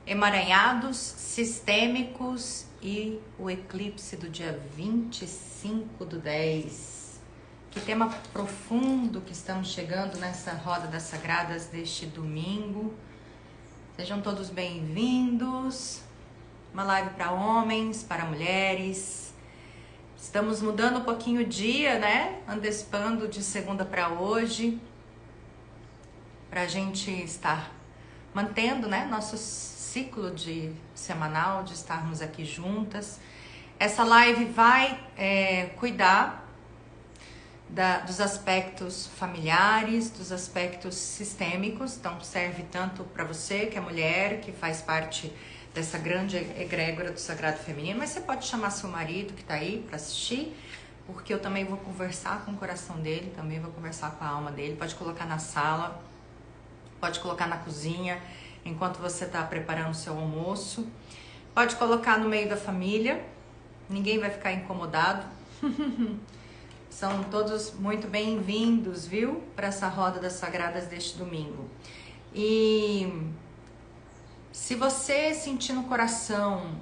emaranhados, sistêmicos e o eclipse do dia 25/10. Que tema profundo que estamos chegando nessa roda das sagradas deste domingo. Sejam todos bem-vindos. Uma live para homens, para mulheres. Estamos mudando um pouquinho o dia, né? Antecipando de segunda para hoje, para a gente estar mantendo, né, nosso ciclo de semanal, de estarmos aqui juntas. Essa live vai cuidar dos aspectos familiares, dos aspectos sistêmicos. Então serve tanto para você que é mulher, que faz parte dessa grande egrégora do Sagrado Feminino, mas você pode chamar seu marido que tá aí para assistir, porque eu também vou conversar com o coração dele, também vou conversar com a alma dele. Pode colocar na sala, pode colocar na cozinha, enquanto você está preparando o seu almoço. Pode colocar no meio da família, ninguém vai ficar incomodado. São todos muito bem-vindos, viu? Para essa roda das sagradas deste domingo. E se você sentir no coração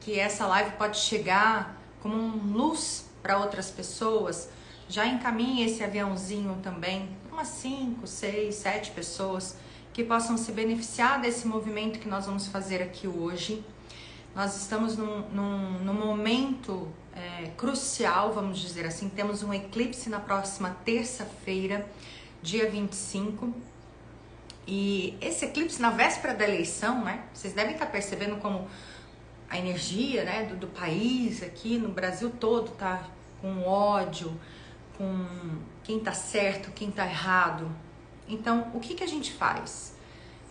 que essa live pode chegar como uma luz para outras pessoas, já encaminhe esse aviãozinho também, umas 5, 6, 7 pessoas que possam se beneficiar desse movimento que nós vamos fazer aqui hoje. Nós estamos num momento crucial, vamos dizer assim. Temos um eclipse na próxima terça-feira, dia 25. E esse eclipse na véspera da eleição, né? Vocês devem estar percebendo como a energia, né, do país aqui no Brasil todo tá com ódio, com quem tá certo, quem tá errado. Então, o que a gente faz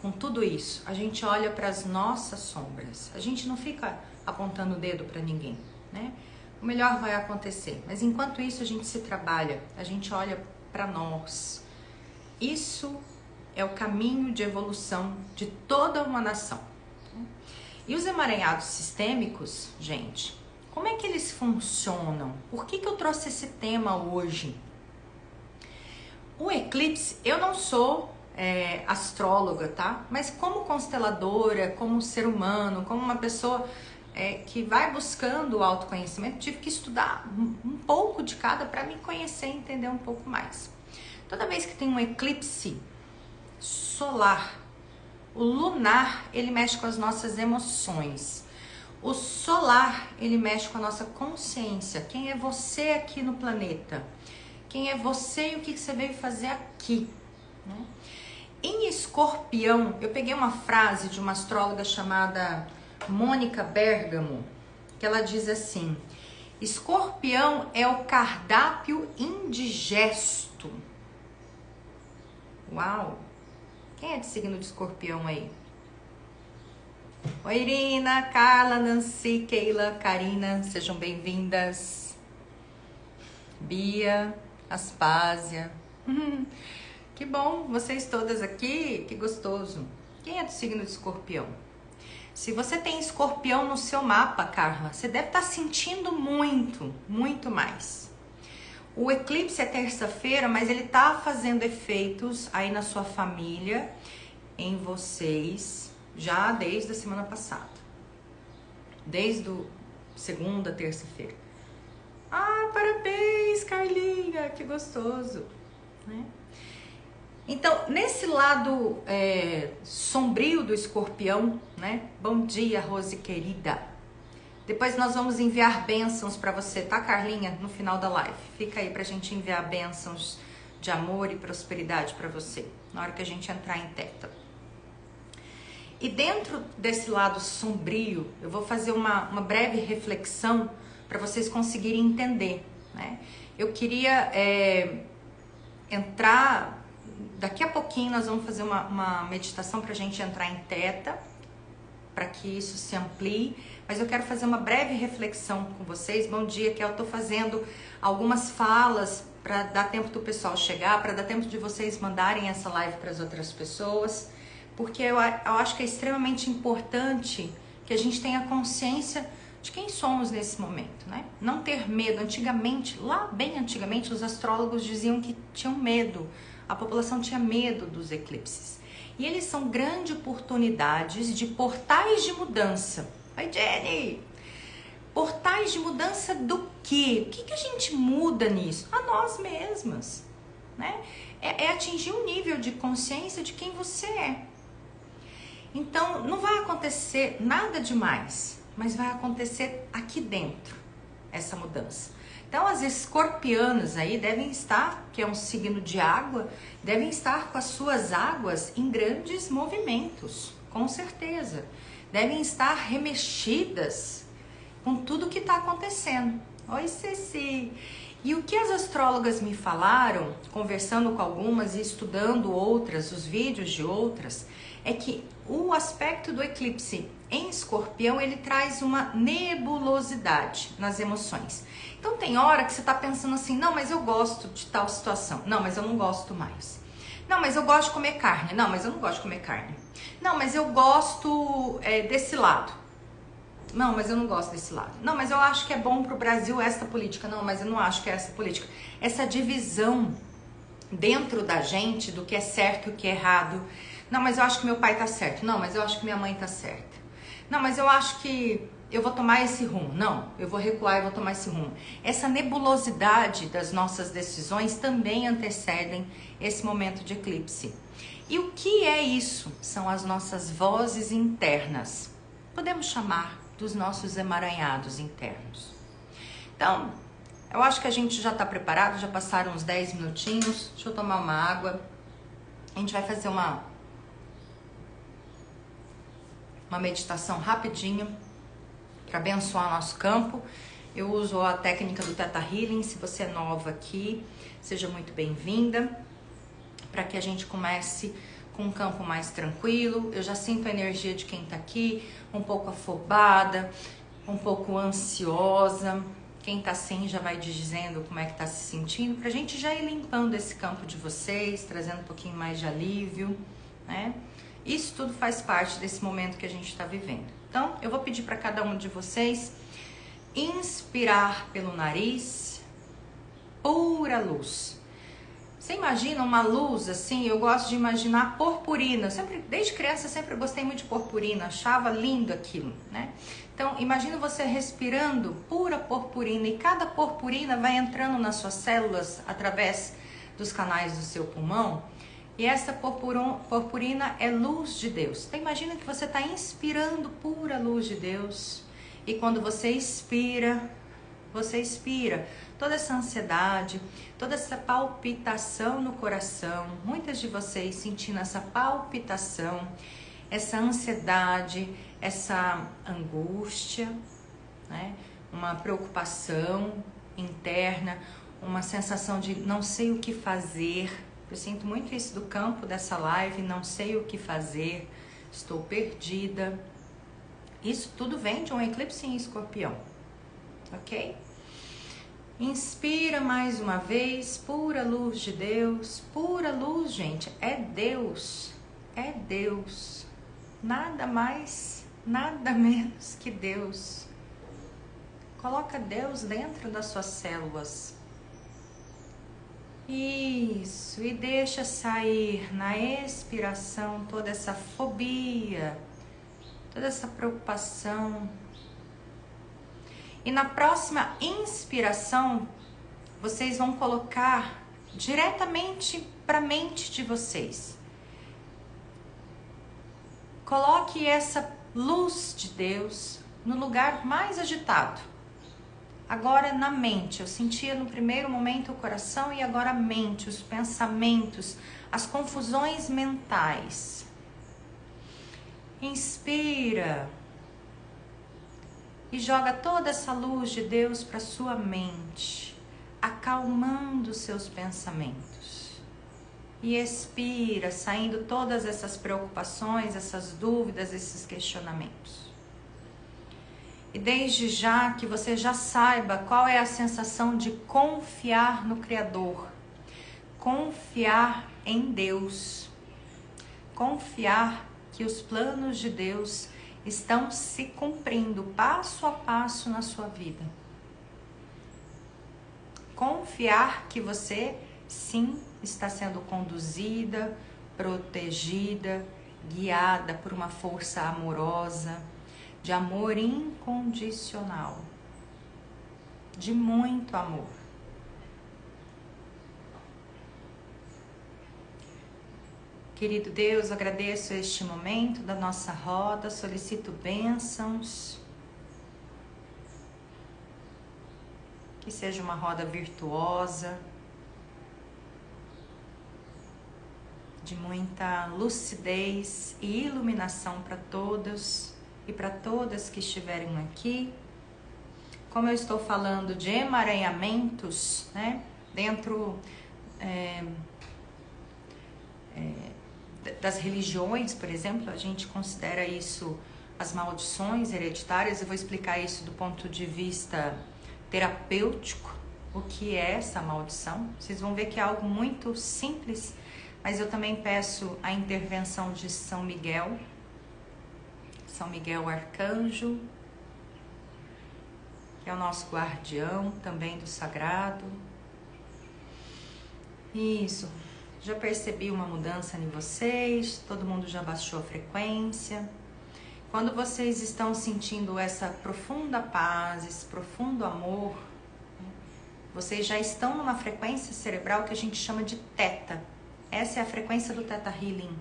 com tudo isso? A gente olha para as nossas sombras. A gente não fica apontando o dedo para ninguém, né? O melhor vai acontecer. Mas enquanto isso a gente se trabalha, a gente olha para nós. Isso é o caminho de evolução de toda uma nação. E os emaranhados sistêmicos, gente, como é que eles funcionam? Por que eu trouxe esse tema hoje? O eclipse, eu não sou astróloga, tá? Mas como consteladora, como ser humano, como uma pessoa que vai buscando o autoconhecimento, tive que estudar um pouco de cada para me conhecer e entender um pouco mais. Toda vez que tem um eclipse solar, o lunar, ele mexe com as nossas emoções. O solar, ele mexe com a nossa consciência. Quem é você aqui no planeta? Quem é você e o que você veio fazer aqui? Né? Em Escorpião, eu peguei uma frase de uma astróloga chamada Mônica Bergamo, que ela diz assim: Escorpião é o cardápio indigesto. Uau! Quem é de signo de Escorpião aí? Oi, Irina, Carla, Nancy, Keila, Karina, sejam bem-vindas. Bia, Aspásia. Que bom, vocês todas aqui, que gostoso. Quem é do signo de Escorpião? Se você tem Escorpião no seu mapa, Carla, você deve estar sentindo muito, muito mais. O eclipse é terça-feira, mas ele tá fazendo efeitos aí na sua família, em vocês, já desde a semana passada. Desde segunda, terça-feira. Ah, parabéns, Carlinha, que gostoso, né? Então, nesse lado sombrio do Escorpião, né? Bom dia, Rose querida. Depois nós vamos enviar bênçãos para você, tá, Carlinha? No final da live. Fica aí pra gente enviar bênçãos de amor e prosperidade para você, na hora que a gente entrar em teta. E dentro desse lado sombrio, eu vou fazer uma breve reflexão para vocês conseguirem entender, né? Eu queria entrar... Daqui a pouquinho nós vamos fazer uma meditação pra gente entrar em teta, para que isso se amplie, mas eu quero fazer uma breve reflexão com vocês. Bom dia, que eu tô fazendo algumas falas para dar tempo do pessoal chegar, para dar tempo de vocês mandarem essa live para as outras pessoas, porque eu acho que é extremamente importante que a gente tenha consciência de quem somos nesse momento, né? Não ter medo. Antigamente, lá bem antigamente, os astrólogos diziam que tinham medo. a população tinha medo dos eclipses. E eles são grandes oportunidades de portais de mudança. Oi, Jenny! Portais de mudança do quê? O que a gente muda nisso? A nós mesmas, né? É atingir um nível de consciência de quem você é. Então, não vai acontecer nada demais, mas vai acontecer aqui dentro, essa mudança. Então, as escorpianas aí devem estar, que é um signo de água, devem estar com as suas águas em grandes movimentos, com certeza. Devem estar remexidas com tudo que está acontecendo. Oi, Ceci! E o que as astrólogas me falaram, conversando com algumas e estudando outras, os vídeos de outras, é que o aspecto do eclipse em Escorpião, ele traz uma nebulosidade nas emoções. Então tem hora que você está pensando assim, não, mas eu gosto de tal situação. Não, mas eu não gosto mais. Não, mas eu gosto de comer carne. Não, mas eu não gosto de comer carne. Não, mas eu gosto desse lado. Não, mas eu não gosto desse lado. Não, mas eu acho que é bom pro Brasil esta política. Não, mas eu não acho que é essa política. Essa divisão dentro da gente do que é certo e o que é errado. Não, mas eu acho que meu pai tá certo. Não, mas eu acho que minha mãe tá certa. Não, mas eu acho que eu vou tomar esse rumo. Não, eu vou recuar e vou tomar esse rumo. Essa nebulosidade das nossas decisões também antecedem esse momento de eclipse. E o que é isso? São as nossas vozes internas. Podemos chamar dos nossos emaranhados internos. Então, eu acho que a gente já está preparado, já passaram uns 10 minutinhos. Deixa eu tomar uma água. A gente vai fazer uma meditação rapidinha para abençoar nosso campo. Eu uso a técnica do Theta Healing. Se você é nova aqui, seja muito bem-vinda, para que a gente comece com um campo mais tranquilo. Eu já sinto a energia de quem tá aqui, um pouco afobada, um pouco ansiosa. Quem tá assim já vai dizendo como é que tá se sentindo, pra gente já ir limpando esse campo de vocês, trazendo um pouquinho mais de alívio, né? Isso tudo faz parte desse momento que a gente tá vivendo. Então, eu vou pedir para cada um de vocês inspirar pelo nariz, pura luz. Você imagina uma luz assim? Eu gosto de imaginar purpurina. Desde criança, sempre gostei muito de purpurina, achava lindo aquilo, né? Então, imagina você respirando pura purpurina e cada purpurina vai entrando nas suas células através dos canais do seu pulmão. E essa purpurina é luz de Deus. Então, imagina que você está inspirando pura luz de Deus. E quando você expira toda essa ansiedade, toda essa palpitação no coração. Muitas de vocês sentindo essa palpitação, essa ansiedade, essa angústia, né? Uma preocupação interna, uma sensação de não sei o que fazer. Eu sinto muito isso do campo dessa live, não sei o que fazer, estou perdida. Isso tudo vem de um eclipse em Escorpião, ok? Inspira mais uma vez, pura luz de Deus. Pura luz, gente, é Deus, é Deus. Nada mais, nada menos que Deus. Coloca Deus dentro das suas células. Isso, e deixa sair na expiração toda essa fobia, toda essa preocupação. E na próxima inspiração, vocês vão colocar diretamente para a mente de vocês. Coloque essa luz de Deus no lugar mais agitado. Agora na mente, eu sentia no primeiro momento o coração e agora a mente, os pensamentos, as confusões mentais. Inspira e joga toda essa luz de Deus para sua mente, acalmando seus pensamentos. E expira, saindo todas essas preocupações, essas dúvidas, esses questionamentos. E desde já que você já saiba qual é a sensação de confiar no Criador, confiar em Deus, confiar que os planos de Deus estão se cumprindo passo a passo na sua vida. Confiar que você, sim, está sendo conduzida, protegida, guiada por uma força amorosa, de amor incondicional, de muito amor. Querido Deus, agradeço este momento da nossa roda, solicito bênçãos, que seja uma roda virtuosa, de muita lucidez e iluminação para todos e para todas que estiverem aqui. Como eu estou falando de emaranhamentos, né, dentro das religiões, por exemplo, a gente considera isso as maldições hereditárias. Eu vou explicar isso do ponto de vista terapêutico, o que é essa maldição. Vocês vão ver que é algo muito simples, mas eu também peço a intervenção de São Miguel Arcanjo, que é o nosso guardião também do sagrado. Isso, já percebi uma mudança em vocês, todo mundo já baixou a frequência. Quando vocês estão sentindo essa profunda paz, esse profundo amor, vocês já estão numa frequência cerebral que a gente chama de teta. Essa é a frequência do Theta Healing.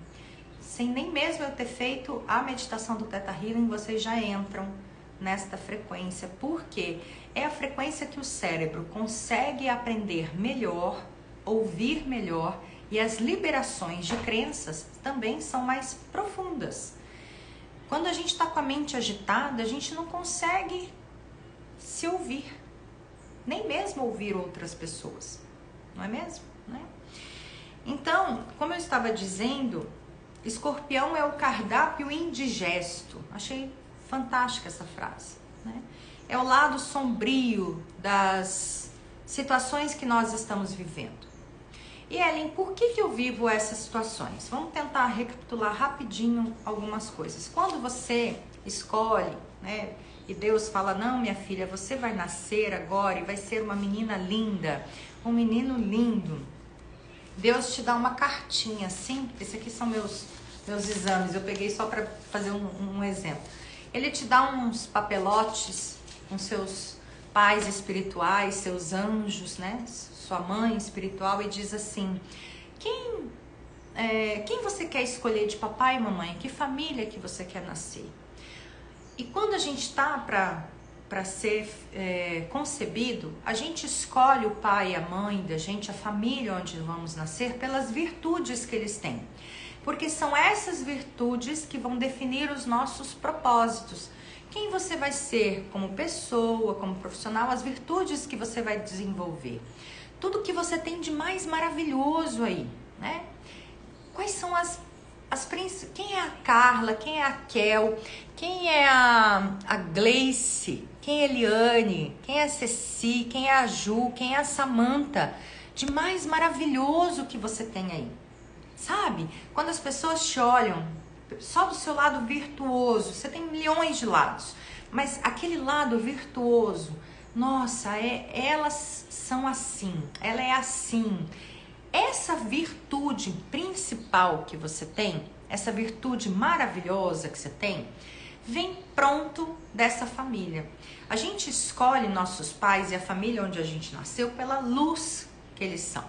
Sem nem mesmo eu ter feito a meditação do Theta Healing, vocês já entram nesta frequência. Porque é a frequência que o cérebro consegue aprender melhor, ouvir melhor, e as liberações de crenças também são mais profundas. Quando a gente está com a mente agitada, a gente não consegue se ouvir, nem mesmo ouvir outras pessoas, não é mesmo? Né? Então, como eu estava dizendo, Escorpião é o cardápio indigesto. Achei fantástica essa frase, né? É o lado sombrio das situações que nós estamos vivendo. E Ellen, por que eu vivo essas situações? Vamos tentar recapitular rapidinho algumas coisas. Quando você escolhe, né, e Deus fala, não, minha filha, você vai nascer agora e vai ser uma menina linda, um menino lindo. Deus te dá uma cartinha, assim, esse aqui são meus exames, eu peguei só para fazer um exemplo. Ele te dá uns papelotes com seus pais espirituais, seus anjos, né? Sua mãe espiritual, e diz assim, quem você quer escolher de papai e mamãe? Que família que você quer nascer? E quando a gente está para ser concebido, a gente escolhe o pai e a mãe da gente, a família onde vamos nascer, pelas virtudes que eles têm. Porque são essas virtudes que vão definir os nossos propósitos. Quem você vai ser como pessoa, como profissional, as virtudes que você vai desenvolver. Tudo que você tem de mais maravilhoso aí, né? Quais são quem é a Carla, quem é a Kel, quem é a Gleice, quem é a Eliane, quem é a Ceci, quem é a Ju, quem é a Samantha, de mais maravilhoso que você tem aí, sabe? Quando as pessoas te olham só do seu lado virtuoso, você tem milhões de lados, mas aquele lado virtuoso, nossa, elas são assim, ela é assim. Essa virtude principal que você tem, essa virtude maravilhosa que você tem, vem pronto dessa família. A gente escolhe nossos pais e a família onde a gente nasceu pela luz que eles são,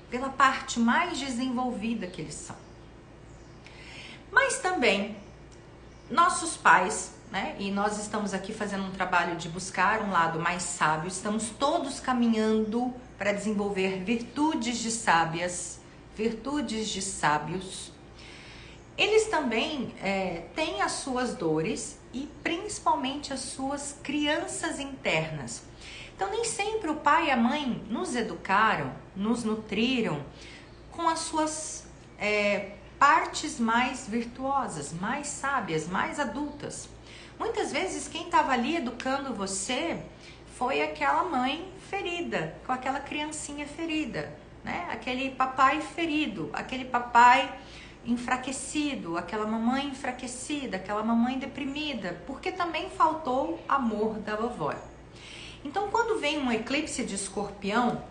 pela parte mais desenvolvida que eles são. Mas também, nossos pais, né? E nós estamos aqui fazendo um trabalho de buscar um lado mais sábio, estamos todos caminhando para desenvolver virtudes de sábias, virtudes de sábios. Eles também têm as suas dores e principalmente as suas crianças internas. Então nem sempre o pai e a mãe nos educaram, nos nutriram com as suas partes mais virtuosas, mais sábias, mais adultas. Muitas vezes quem estava ali educando você foi aquela mãe ferida, com aquela criancinha ferida, né? Aquele papai ferido, aquele papai enfraquecido, aquela mamãe enfraquecida, aquela mamãe deprimida, porque também faltou amor da vovó. Então, quando vem um eclipse de Escorpião,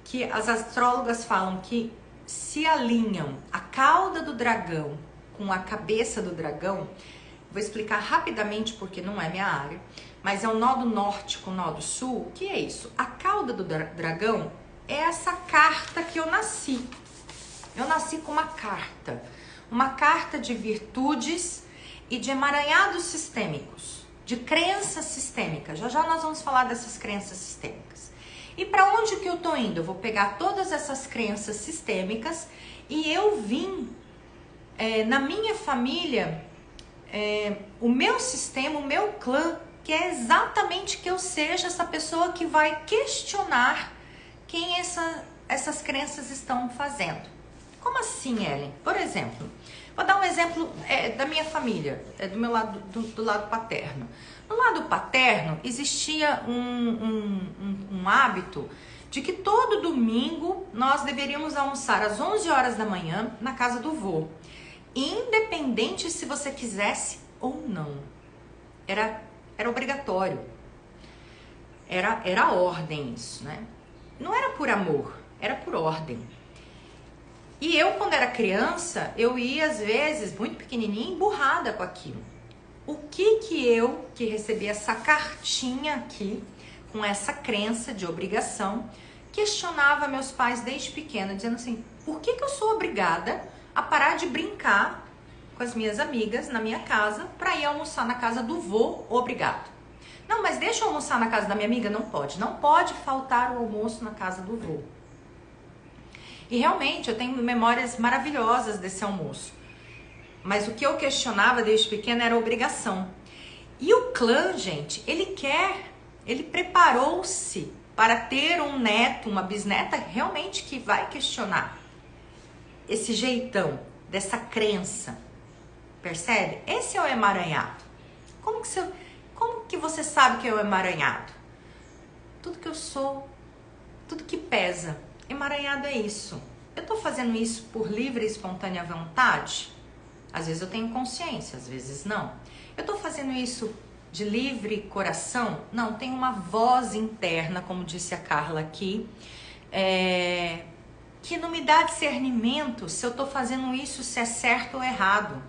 que as astrólogas falam que se alinham a cauda do dragão com a cabeça do dragão. Vou explicar rapidamente porque não é minha área, mas é o nó do norte com o nó do sul. O que é isso? A cauda do dragão é essa carta que eu nasci. Eu nasci com uma carta de virtudes e de emaranhados sistêmicos, de crenças sistêmicas. Já já nós vamos falar dessas crenças sistêmicas. E para onde que eu tô indo? Eu vou pegar todas essas crenças sistêmicas e eu vim na minha família, o meu sistema, o meu clã, que é exatamente que eu seja essa pessoa que vai questionar quem essas crenças estão fazendo. Como assim, Ellen? Por exemplo, vou dar um exemplo da minha família, do meu lado, do lado paterno. No lado paterno, existia um hábito de que todo domingo nós deveríamos almoçar às 11 horas da manhã na casa do vô. Independente se você quisesse ou não. Era obrigatório. Era ordem isso, né? Não era por amor, era por ordem. E eu, quando era criança, eu ia, às vezes, muito pequenininha, emburrada com aquilo. O que eu, que recebi essa cartinha aqui, com essa crença de obrigação, questionava meus pais desde pequena, dizendo assim, por que eu sou obrigada a parar de brincar com as minhas amigas na minha casa para ir almoçar na casa do vô, obrigado. Não, mas deixa eu almoçar na casa da minha amiga? Não pode. Não pode faltar o almoço na casa do vô. E realmente eu tenho memórias maravilhosas desse almoço. Mas o que eu questionava desde pequena era a obrigação. E o clã, gente, ele preparou-se para ter um neto, uma bisneta realmente que vai questionar esse jeitão, dessa crença. Percebe? Esse é o emaranhado. Como que você sabe que é o emaranhado? Tudo que eu sou, tudo que pesa. Emaranhado é isso. Eu tô fazendo isso por livre e espontânea vontade? Às vezes eu tenho consciência, às vezes não. Eu tô fazendo isso de livre coração? Não, tem uma voz interna, como disse a Carla aqui, que não me dá discernimento se eu tô fazendo isso, se é certo ou errado.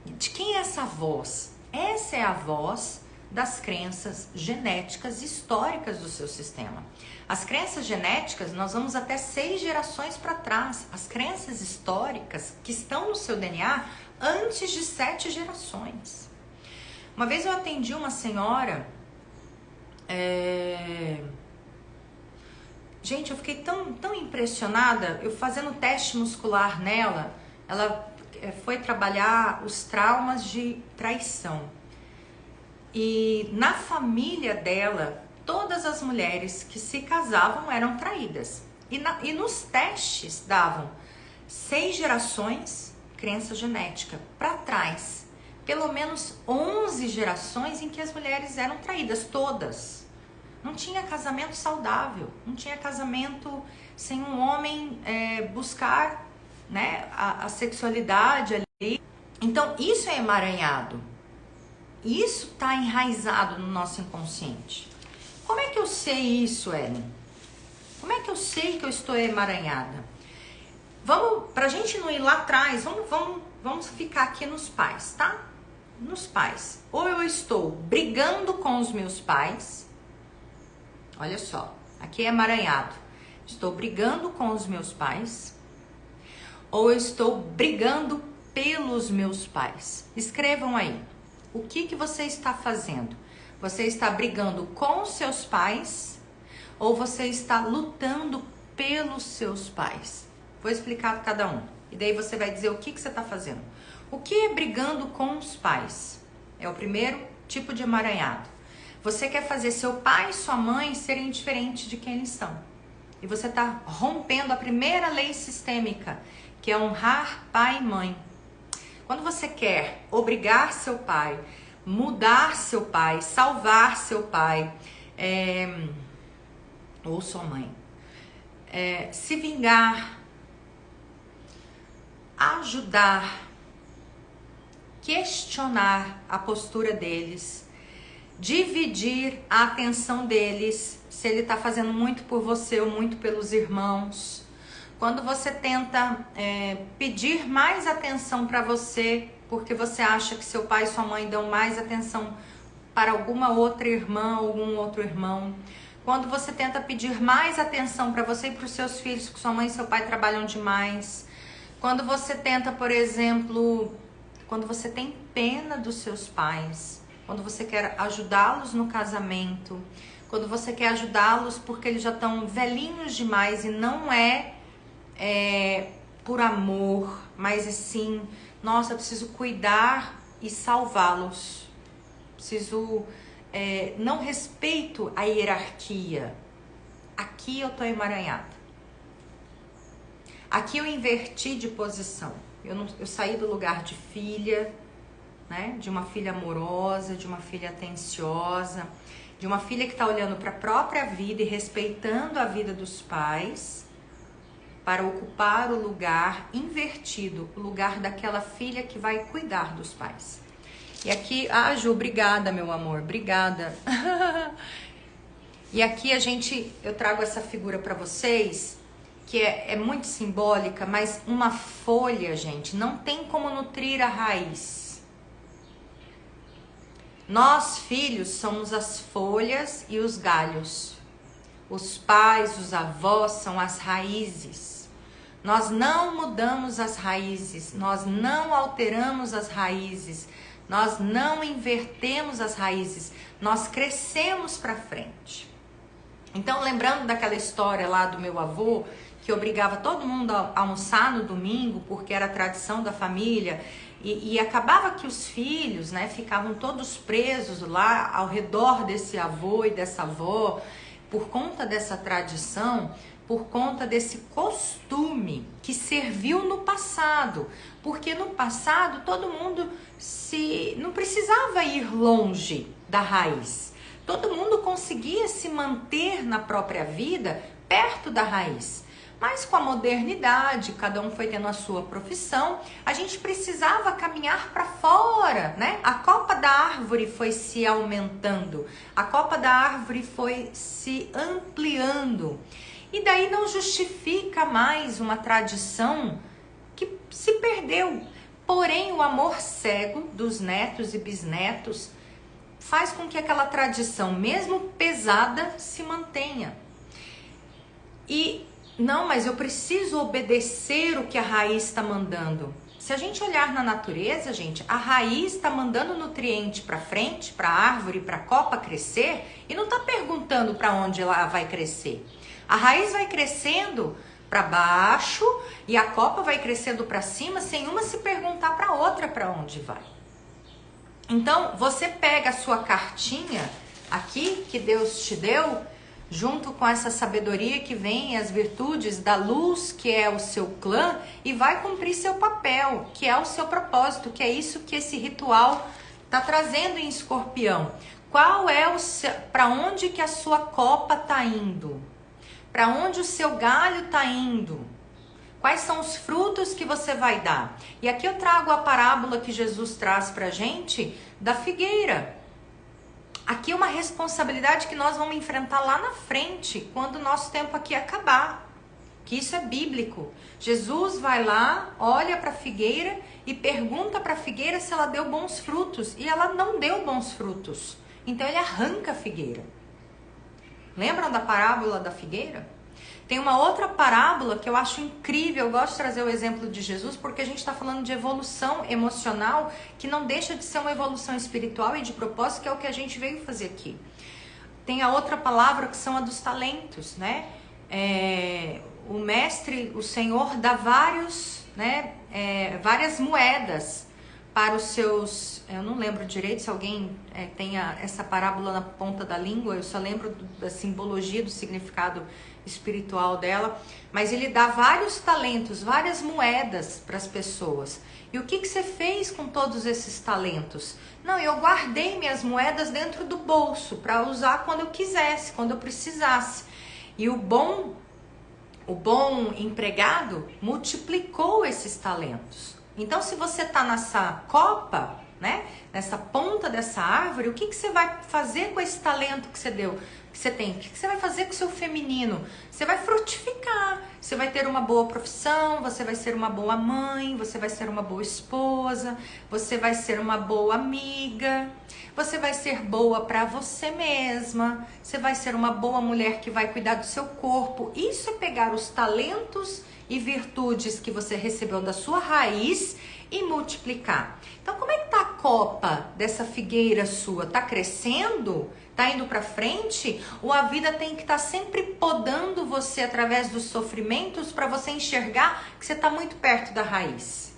De quem é essa voz? Essa é a voz das crenças genéticas históricas do seu sistema. As crenças genéticas, nós vamos até 6 gerações para trás. As crenças históricas que estão no seu DNA antes de 7 gerações. Uma vez eu atendi uma senhora, gente, eu fiquei tão impressionada, eu fazendo teste muscular nela, ela foi trabalhar os traumas de traição. E na família dela, todas as mulheres que se casavam eram traídas. E nos testes davam 6 gerações, crença genética, para trás. Pelo menos 11 gerações em que as mulheres eram traídas, todas. Não tinha casamento saudável, não tinha casamento sem um homem buscar, né, a sexualidade ali. Então, isso é emaranhado. Isso está enraizado no nosso inconsciente. Como é que eu sei isso, Ellen? Como é que eu sei que eu estou emaranhada? Pra gente não ir lá atrás, vamos ficar aqui nos pais, tá? Nos pais. Ou eu estou brigando com os meus pais. Olha só, aqui é emaranhado. Estou brigando com os meus pais. Ou eu estou brigando pelos meus pais. Escrevam aí. O que você está fazendo? Você está brigando com os seus pais ou você está lutando pelos seus pais? Vou explicar cada um. E daí você vai dizer o que você está fazendo. O que é brigando com os pais? É o primeiro tipo de emaranhado. Você quer fazer seu pai e sua mãe serem diferentes de quem eles são. E você está rompendo a primeira lei sistêmica, que é honrar pai e mãe. Quando você quer obrigar seu pai, mudar seu pai, salvar seu pai, ou sua mãe, se vingar, ajudar, questionar a postura deles, dividir a atenção deles, se ele está fazendo muito por você ou muito pelos irmãos. Quando você tenta pedir mais atenção para você, porque você acha que seu pai e sua mãe dão mais atenção para alguma outra irmã, algum outro irmão. Quando você tenta pedir mais atenção para você e para os seus filhos, que sua mãe e seu pai trabalham demais. Quando você tenta, por exemplo, quando você tem pena dos seus pais, quando você quer ajudá-los no casamento, quando você quer ajudá-los porque eles já estão velhinhos demais e não é por amor, mas assim, nossa, eu preciso cuidar e salvá-los. Preciso, não respeito a hierarquia. Aqui eu tô emaranhada. Aqui eu inverti de posição. Eu saí do lugar de filha, né? De uma filha amorosa, de uma filha atenciosa, de uma filha que está olhando para a própria vida e respeitando a vida dos pais, para ocupar o lugar invertido, o lugar daquela filha que vai cuidar dos pais. E aqui, Ju, obrigada, meu amor, obrigada. E aqui eu trago essa figura para vocês, que é muito simbólica, mas uma folha, gente, não tem como nutrir a raiz. Nós, filhos, somos as folhas e os galhos. Os pais, os avós são as raízes. Nós não mudamos as raízes, nós não alteramos as raízes, nós não invertemos as raízes, nós crescemos para frente. Então, lembrando daquela história lá do meu avô, que obrigava todo mundo a almoçar no domingo, porque era a tradição da família, e acabava que os filhos, né, ficavam todos presos lá ao redor desse avô e dessa avó, por conta dessa tradição, por conta desse costume que serviu no passado, porque no passado todo mundo não precisava ir longe da raiz, todo mundo conseguia se manter na própria vida perto da raiz. Mas com a modernidade, cada um foi tendo a sua profissão, a gente precisava caminhar para fora, né? A copa da árvore foi se aumentando, a copa da árvore foi se ampliando. E daí não justifica mais uma tradição que se perdeu. Porém, o amor cego dos netos e bisnetos faz com que aquela tradição, mesmo pesada, se mantenha. E não, mas eu preciso obedecer o que a raiz está mandando. Se a gente olhar na natureza, gente, a raiz está mandando nutriente para frente, para a árvore, para a copa crescer, e não está perguntando para onde ela vai crescer. A raiz vai crescendo para baixo e a copa vai crescendo para cima, sem uma se perguntar para outra para onde vai. Então, você pega a sua cartinha aqui que Deus te deu, junto com essa sabedoria que vem, as virtudes da luz, que é o seu clã, e vai cumprir seu papel, que é o seu propósito, que é isso que esse ritual está trazendo em Escorpião. Qual é para onde que a sua copa está indo? Para onde o seu galho está indo? Quais são os frutos que você vai dar? E aqui eu trago a parábola que Jesus traz para a gente da figueira. Aqui é uma responsabilidade que nós vamos enfrentar lá na frente, quando o nosso tempo aqui acabar. Que isso é bíblico. Jesus vai lá, olha para a figueira e pergunta para a figueira se ela deu bons frutos. E ela não deu bons frutos. Então ele arranca a figueira. Lembram da parábola da figueira? Tem uma outra parábola que eu acho incrível, eu gosto de trazer o exemplo de Jesus, porque a gente está falando de evolução emocional, que não deixa de ser uma evolução espiritual e de propósito, que é o que a gente veio fazer aqui. Tem a outra palavra que são a dos talentos, né? O mestre, o Senhor dá várias moedas para os seus... Eu não lembro direito se alguém tem essa parábola na ponta da língua, eu só lembro da simbologia, do significado espiritual dela, mas ele dá vários talentos, várias moedas para as pessoas. E o que você fez com todos esses talentos? Não, eu guardei minhas moedas dentro do bolso para usar quando eu quisesse, quando eu precisasse. E o bom empregado multiplicou esses talentos. Então, se você está nessa copa, né? Nessa ponta dessa árvore, o que você vai fazer com esse talento que você deu, que você tem? O que você vai fazer com o seu feminino? Você vai frutificar, você vai ter uma boa profissão, você vai ser uma boa mãe, você vai ser uma boa esposa, você vai ser uma boa amiga, você vai ser boa para você mesma, você vai ser uma boa mulher que vai cuidar do seu corpo. Isso é pegar os talentos e virtudes que você recebeu da sua raiz e multiplicar. Então, como é que tá a copa dessa figueira sua? Tá crescendo? Tá indo para frente? Ou a vida tem que estar sempre podando você através dos sofrimentos para você enxergar que você tá muito perto da raiz?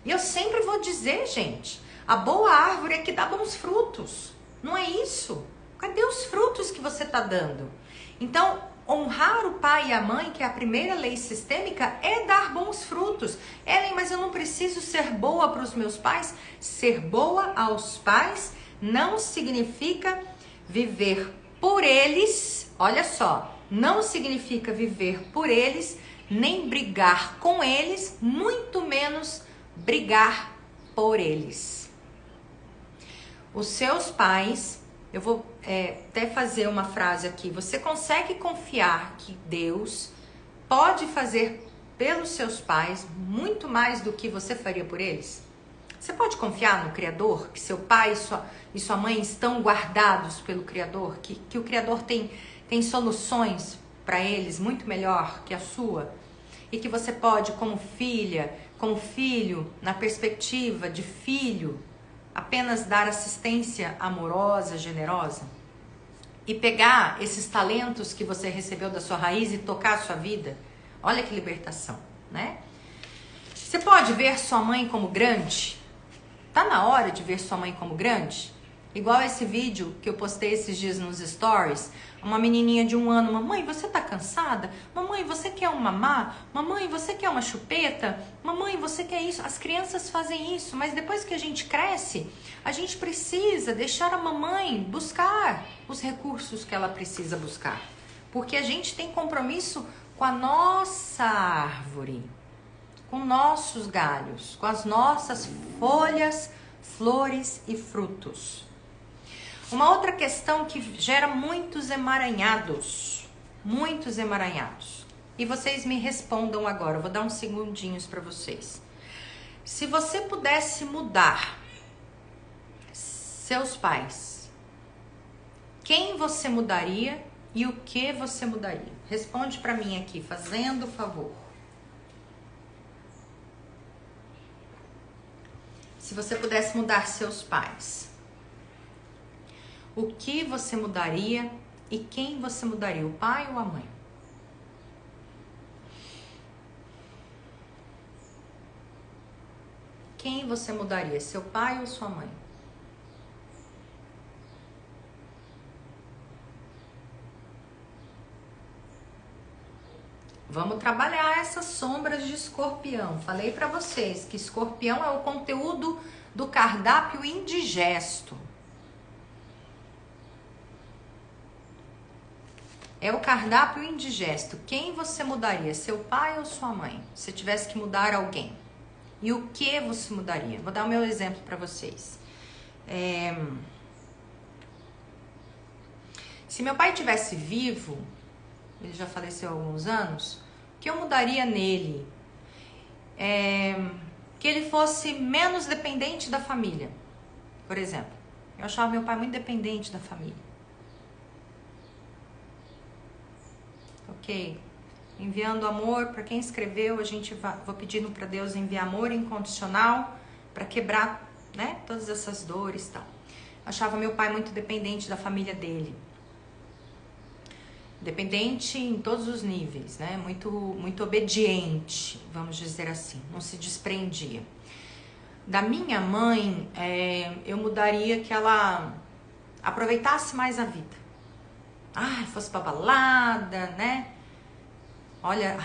E eu sempre vou dizer, gente, a boa árvore é que dá bons frutos. Não é isso? Cadê os frutos que você tá dando? Então, honrar o pai e a mãe, que é a primeira lei sistêmica, é dar bons frutos. Ellen, mas eu não preciso ser boa para os meus pais? Ser boa aos pais não significa viver por eles. Olha só, não significa viver por eles, nem brigar com eles, muito menos brigar por eles. Os seus pais, eu vou até fazer uma frase aqui. Você consegue confiar que Deus pode fazer pelos seus pais muito mais do que você faria por eles? Você pode confiar no Criador, que seu pai e sua mãe estão guardados pelo Criador, que o Criador tem soluções para eles muito melhor que a sua? E que você pode, como filha, como filho, na perspectiva de filho, apenas dar assistência amorosa, generosa? E pegar esses talentos que você recebeu da sua raiz e tocar a sua vida? Olha que libertação, né? Você pode ver sua mãe como grande? Tá na hora de ver sua mãe como grande? Igual esse vídeo que eu postei esses dias nos stories. Uma menininha de 1 ano. Mamãe, você tá cansada? Mamãe, você quer um mamá? Mamãe, você quer uma chupeta? Mamãe, você quer isso? As crianças fazem isso, mas depois que a gente cresce, a gente precisa deixar a mamãe buscar os recursos que ela precisa buscar. Porque a gente tem compromisso com a nossa árvore, com nossos galhos, com as nossas folhas, flores e frutos. Uma outra questão que gera muitos emaranhados. E vocês me respondam agora, eu vou dar uns segundinhos para vocês. Se você pudesse mudar seus pais, quem você mudaria e o que você mudaria? Responde para mim aqui, fazendo favor. Se você pudesse mudar seus pais, o que você mudaria e quem você mudaria, o pai ou a mãe? Quem você mudaria, seu pai ou sua mãe? Vamos trabalhar essas sombras de escorpião. Falei para vocês que escorpião é o conteúdo do cardápio indigesto. É o cardápio indigesto. Quem você mudaria, seu pai ou sua mãe? Se tivesse que mudar alguém. E o que você mudaria? Vou dar o meu exemplo para vocês. Se meu pai estivesse vivo, ele já faleceu há alguns anos, o que eu mudaria nele? Que ele fosse menos dependente da família, por exemplo. Eu achava meu pai muito dependente da família. Ok? Enviando amor para quem escreveu, vou pedindo para Deus enviar amor incondicional para quebrar, né, todas essas dores e tal. Eu achava meu pai muito dependente da família dele. Dependente em todos os níveis, né? Muito obediente, vamos dizer assim. Não se desprendia. Da minha mãe, eu mudaria que ela aproveitasse mais a vida. Fosse pra balada, né? Olha,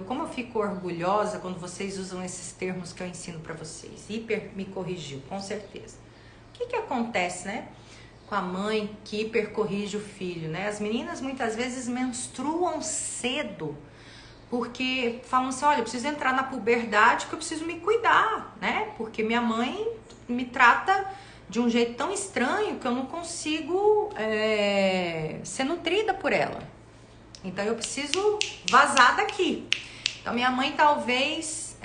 como eu fico orgulhosa quando vocês usam esses termos que eu ensino pra vocês. Hiper me corrigiu, com certeza. O que acontece, né? Com a mãe que hiper corrige o filho, né? As meninas muitas vezes menstruam cedo porque falam assim, olha, eu preciso entrar na puberdade porque eu preciso me cuidar, né? Porque minha mãe me trata de um jeito tão estranho que eu não consigo ser nutrida por ela. Então eu preciso vazar daqui. Então minha mãe talvez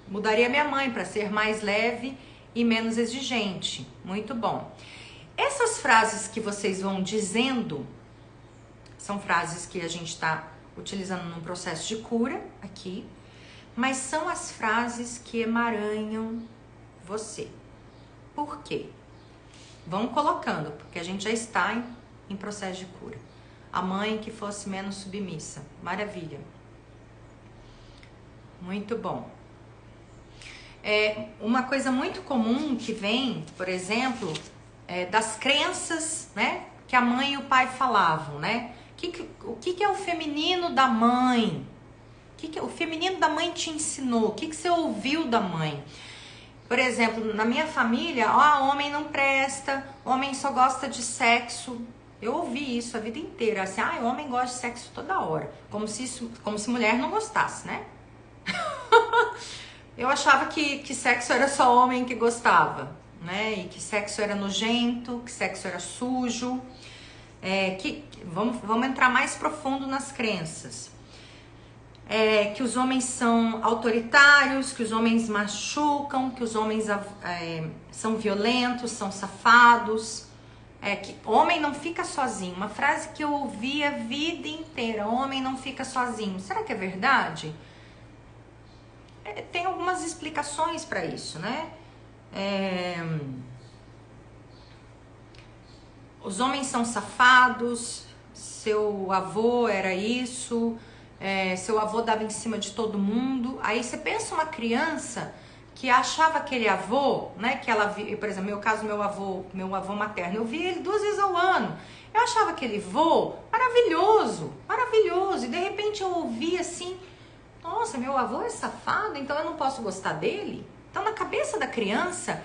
mudaria minha mãe para ser mais leve e menos exigente. Muito bom. Essas frases que vocês vão dizendo são frases que a gente está utilizando num processo de cura aqui, mas são as frases que emaranham você. Por quê? Vão colocando, porque a gente já está em processo de cura. A mãe que fosse menos submissa. Maravilha. Muito bom. Uma coisa muito comum que vem, por exemplo, das crenças, né, que a mãe e o pai falavam, né? O que é o feminino da mãe? O feminino da mãe te ensinou? O que você ouviu da mãe? Por exemplo, na minha família, homem não presta, homem só gosta de sexo. Eu ouvi isso a vida inteira, assim, o homem gosta de sexo toda hora. Como se mulher não gostasse, né? Eu achava que sexo era só homem que gostava, né? E que sexo era nojento, que sexo era sujo. Vamos entrar mais profundo nas crenças. Que os homens são autoritários, que os homens machucam, que os homens são violentos, são safados. Que homem não fica sozinho. Uma frase que eu ouvi a vida inteira: homem não fica sozinho. Será que é verdade? Tem algumas explicações para isso, né? Os homens são safados, seu avô era isso, seu avô dava em cima de todo mundo. Aí você pensa uma criança que achava aquele avô, né, que ela via, por exemplo, no meu caso, meu avô materno, eu via ele 2 vezes ao ano. Eu achava aquele avô maravilhoso, maravilhoso, e de repente eu ouvia assim: nossa, meu avô é safado, então eu não posso gostar dele? Então, na cabeça da criança,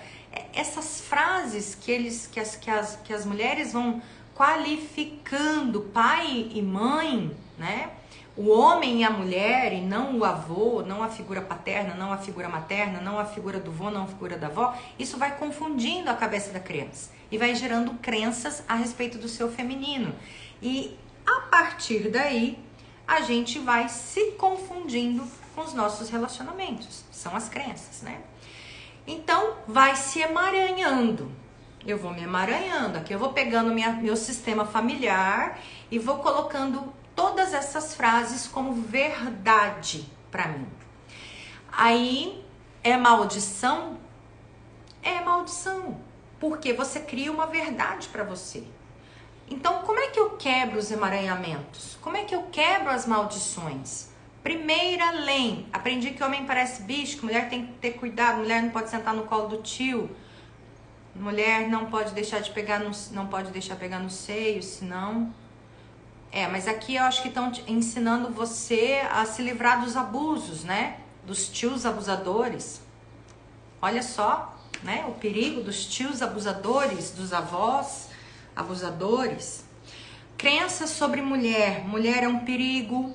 essas frases que as mulheres vão qualificando pai e mãe, né? O homem e a mulher, e não o avô, não a figura paterna, não a figura materna, não a figura do vô, não a figura da avó. Isso vai confundindo a cabeça da criança e vai gerando crenças a respeito do seu feminino. E a partir daí, a gente vai se confundindo com os nossos relacionamentos. São as crenças, né? Então, vai se emaranhando. Eu vou me emaranhando. Aqui eu vou pegando meu sistema familiar e vou colocando todas essas frases como verdade para mim. Aí, é maldição? É maldição. Porque você cria uma verdade para você. Então, como é que eu quebro os emaranhamentos? Como é que eu quebro as maldições? Primeira lei. Aprendi que homem parece bicho, que mulher tem que ter cuidado, mulher não pode sentar no colo do tio, mulher não pode deixar pegar no seio, senão... mas aqui eu acho que estão ensinando você a se livrar dos abusos, né? Dos tios abusadores. Olha só, né? O perigo dos tios abusadores, dos avós abusadores. Crenças sobre mulher. Mulher é um perigo.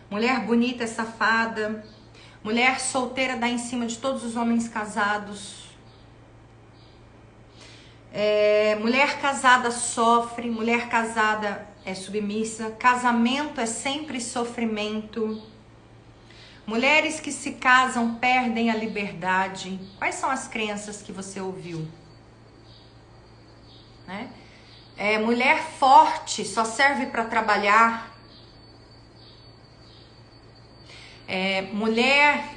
Mulher bonita é safada. Mulher solteira dá em cima de todos os homens casados. Mulher casada sofre. Mulher casada é submissa. Casamento é sempre sofrimento. Mulheres que se casam perdem a liberdade. Quais são as crenças que você ouviu? Né? Mulher forte só serve para trabalhar. Mulher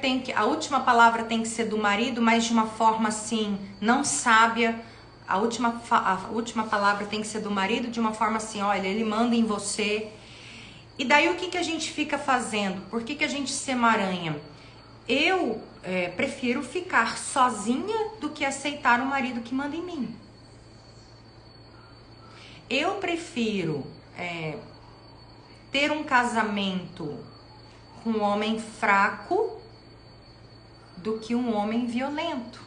tem que... A última palavra tem que ser do marido, mas de uma forma assim, não sábia. A última palavra tem que ser do marido de uma forma assim, olha, ele manda em você. E daí o que a gente fica fazendo? Por que a gente se emaranha? Eu prefiro ficar sozinha do que aceitar um marido que manda em mim. Eu prefiro ter um casamento com um homem fraco do que um homem violento.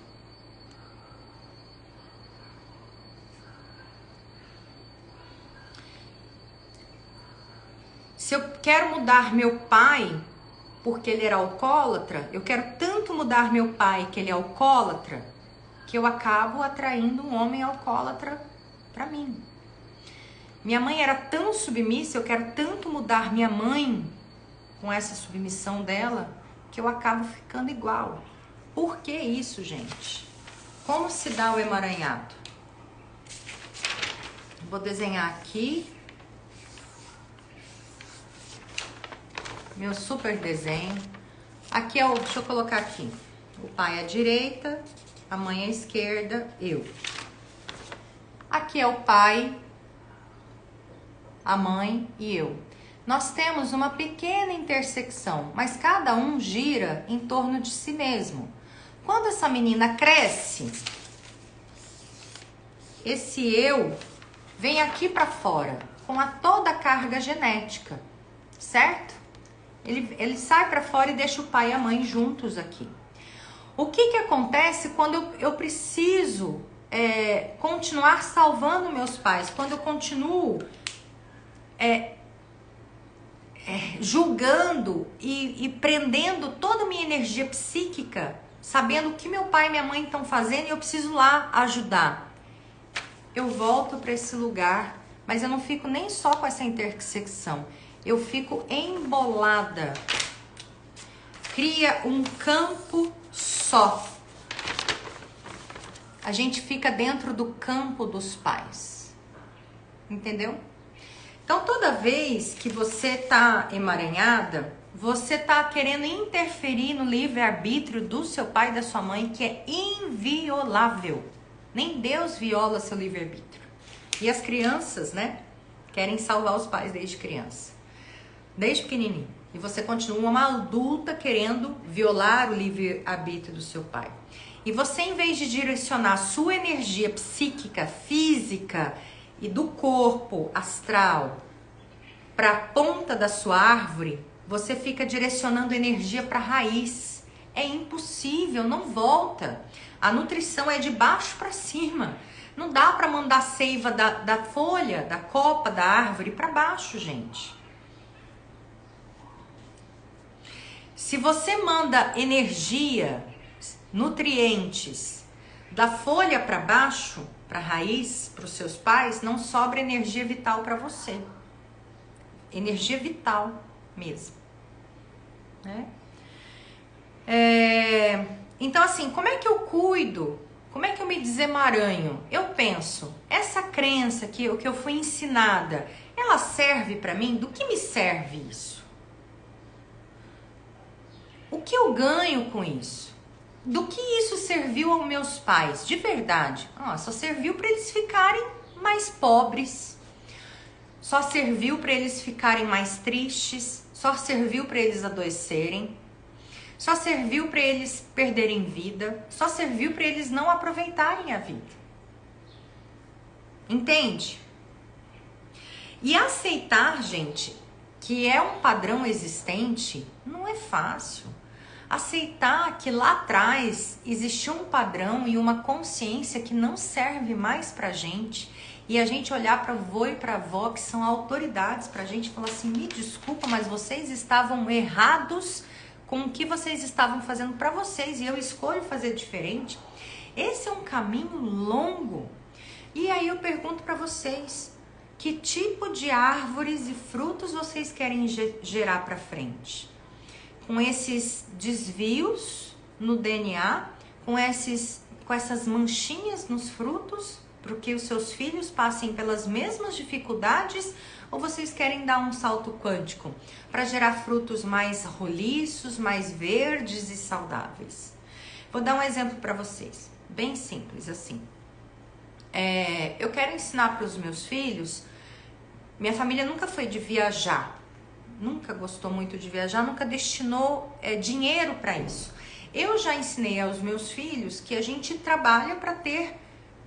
Se eu quero mudar meu pai porque ele era alcoólatra, eu quero tanto mudar meu pai que ele é alcoólatra, que eu acabo atraindo um homem alcoólatra para mim. Minha mãe era tão submissa, eu quero tanto mudar minha mãe com essa submissão dela, que eu acabo ficando igual. Por que isso, gente? Como se dá o emaranhado? Vou desenhar aqui meu super desenho. Aqui é o, deixa eu colocar aqui, o pai à direita, a mãe à esquerda, eu. Aqui é o pai, a mãe e eu. Nós temos uma pequena intersecção, mas cada um gira em torno de si mesmo. Quando essa menina cresce, esse eu vem aqui para fora, com toda a carga genética, certo? Ele sai para fora e deixa o pai e a mãe juntos aqui. O que acontece quando eu preciso continuar salvando meus pais? Quando eu continuo julgando e prendendo toda a minha energia psíquica, sabendo o que meu pai e minha mãe estão fazendo e eu preciso lá ajudar. Eu volto para esse lugar, mas eu não fico nem só com essa intersecção. Eu fico embolada. Cria um campo só. A gente fica dentro do campo dos pais. Entendeu? Então, toda vez que você tá emaranhada, você tá querendo interferir no livre-arbítrio do seu pai e da sua mãe, que é inviolável. Nem Deus viola seu livre-arbítrio. E as crianças, né, querem salvar os pais desde criança. Desde pequenininho. E você continua uma adulta querendo violar o livre-arbítrio do seu pai. E você, em vez de direcionar a sua energia psíquica, física e do corpo astral para a ponta da sua árvore, você fica direcionando energia para a raiz. É impossível, não volta. A nutrição é de baixo para cima. Não dá para mandar seiva da folha, da copa, da árvore para baixo, gente. Se você manda energia, nutrientes da folha para baixo, para a raiz, para os seus pais, não sobra energia vital para você. Energia vital mesmo. Né? Então, assim, como é que eu cuido? Como é que eu me desemaranho? Eu penso, essa crença que eu fui ensinada, ela serve para mim? Do que me serve isso? O que eu ganho com isso? Do que isso serviu aos meus pais? De verdade. Só serviu para eles ficarem mais pobres. Só serviu para eles ficarem mais tristes. Só serviu para eles adoecerem. Só serviu para eles perderem vida. Só serviu para eles não aproveitarem a vida. Entende? E aceitar, gente, que é um padrão existente, não é fácil. Aceitar que lá atrás existiu um padrão e uma consciência que não serve mais pra gente, e a gente olhar para o avô e para a avó, que são autoridades pra gente, e falar assim, me desculpa, mas vocês estavam errados com o que vocês estavam fazendo para vocês, e eu escolho fazer diferente. Esse é um caminho longo. E aí eu pergunto para vocês, que tipo de árvores e frutos vocês querem gerar para frente? Com esses desvios no DNA, com essas manchinhas nos frutos, para que os seus filhos passem pelas mesmas dificuldades, ou vocês querem dar um salto quântico para gerar frutos mais roliços, mais verdes e saudáveis? Vou dar um exemplo para vocês, bem simples assim. Eu quero ensinar para os meus filhos, minha família nunca foi de viajar, nunca gostou muito de viajar, nunca destinou dinheiro para isso. Eu já ensinei aos meus filhos que a gente trabalha para ter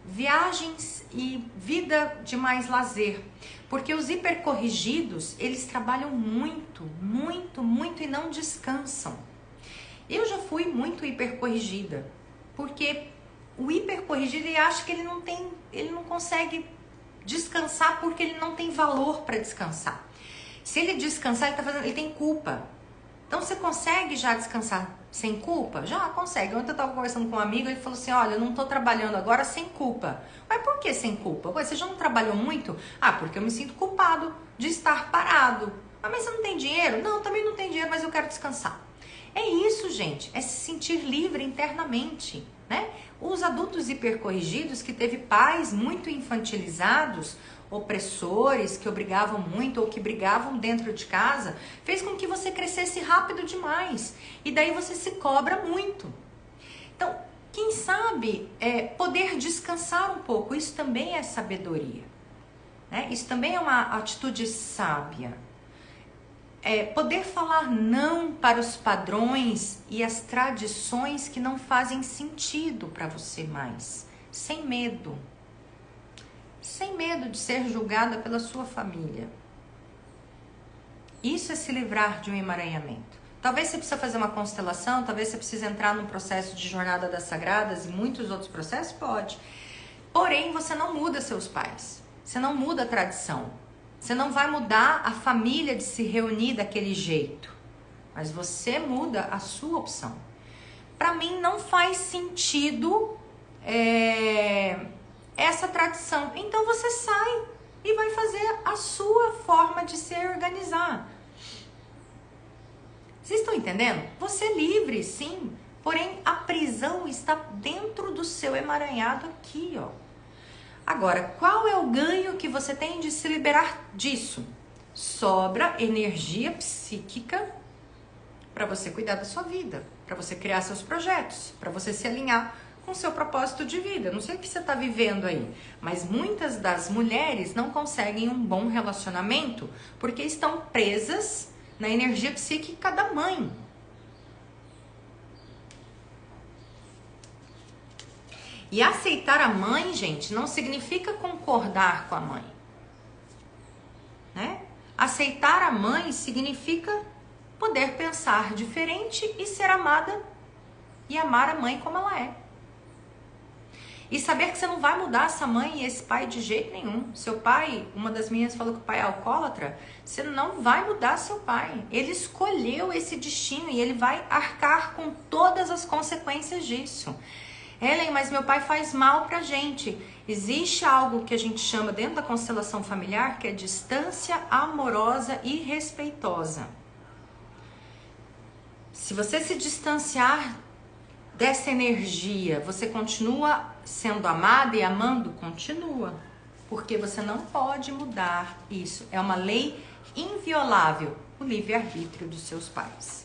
viagens e vida de mais lazer, porque os hipercorrigidos, eles trabalham muito, muito, muito e não descansam. Eu já fui muito hipercorrigida, porque o hipercorrigido ele acha que ele não consegue descansar porque ele não tem valor para descansar. Se ele descansar, ele tem culpa. Então você consegue já descansar sem culpa? Já consegue. Ontem eu estava conversando com um amigo, ele falou assim, olha, eu não estou trabalhando agora sem culpa. Mas por que sem culpa? Ué, você já não trabalhou muito? Ah, porque eu me sinto culpado de estar parado. Ah, mas você não tem dinheiro? Não, também não tem dinheiro, mas eu quero descansar. É isso, gente, é se sentir livre internamente, né? Os adultos hipercorrigidos que teve pais muito infantilizados, opressores, que obrigavam muito ou que brigavam dentro de casa, fez com que você crescesse rápido demais. E daí você se cobra muito. Então, quem sabe poder descansar um pouco, isso também é sabedoria, né? Isso também é uma atitude sábia. Poder falar não para os padrões e as tradições que não fazem sentido para você mais, sem medo. Sem medo de ser julgada pela sua família. Isso é se livrar de um emaranhamento. Talvez você precise fazer uma constelação, talvez você precise entrar num processo de jornada das sagradas e muitos outros processos, pode. Porém, você não muda seus pais, você não muda a tradição, você não vai mudar a família de se reunir daquele jeito, mas você muda a sua opção. Para mim não faz sentido essa tradição. Então você sai e vai fazer a sua forma de se organizar. Vocês estão entendendo? Você é livre, sim. Porém, a prisão está dentro do seu emaranhado aqui, ó. Agora, qual é o ganho que você tem de se liberar disso? Sobra energia psíquica para você cuidar da sua vida, para você criar seus projetos, para você se alinhar com seu propósito de vida. Não sei o que você está vivendo aí, mas muitas das mulheres não conseguem um bom relacionamento porque estão presas na energia psíquica da mãe. E aceitar a mãe, gente, não significa concordar com a mãe, né? Aceitar a mãe significa poder pensar diferente e ser amada e amar a mãe como ela é. E saber que você não vai mudar essa mãe e esse pai de jeito nenhum. Seu pai, uma das meninas falou que o pai é alcoólatra, você não vai mudar seu pai. Ele escolheu esse destino e ele vai arcar com todas as consequências disso. Helen, mas meu pai faz mal pra gente. Existe algo que a gente chama dentro da constelação familiar que é distância amorosa e respeitosa. Se você se distanciar dessa energia, você continua sendo amada e amando? Continua. Porque você não pode mudar isso. É uma lei inviolável, o livre-arbítrio dos seus pais.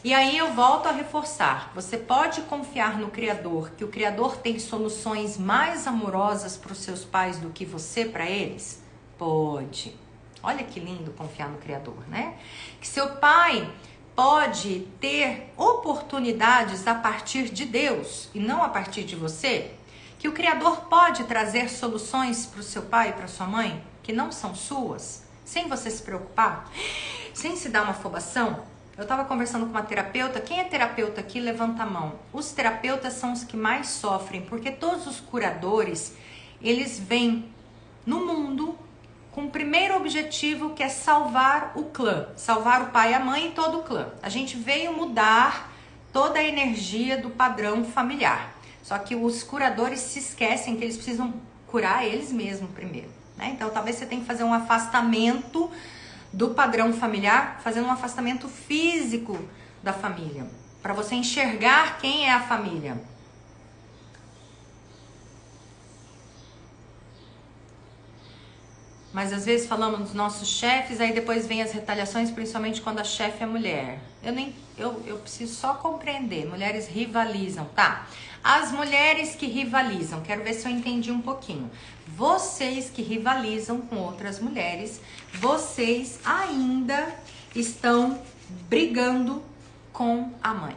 E aí eu volto a reforçar, você pode confiar no Criador, que o Criador tem soluções mais amorosas para os seus pais do que você para eles? Pode. Olha que lindo confiar no Criador, né? Que seu pai pode ter oportunidades a partir de Deus e não a partir de você? Que o Criador pode trazer soluções para o seu pai e para sua mãe que não são suas, sem você se preocupar, sem se dar uma afobação? Eu estava conversando com uma terapeuta. Quem é terapeuta aqui, levanta a mão. Os terapeutas são os que mais sofrem, porque todos os curadores, eles vêm no mundo com o primeiro objetivo, que é salvar o clã, salvar o pai, a mãe e todo o clã. A gente veio mudar toda a energia do padrão familiar. Só que os curadores se esquecem que eles precisam curar eles mesmos primeiro, né? Então talvez você tenha que fazer um afastamento do padrão familiar, fazendo um afastamento físico da família, para você enxergar quem é a família. Mas às vezes falamos dos nossos chefes, aí depois vem as retaliações, principalmente quando a chefe é mulher. Eu preciso só compreender. Mulheres rivalizam, tá? As mulheres que rivalizam, quero ver se eu entendi um pouquinho. Vocês que rivalizam com outras mulheres, vocês ainda estão brigando com a mãe.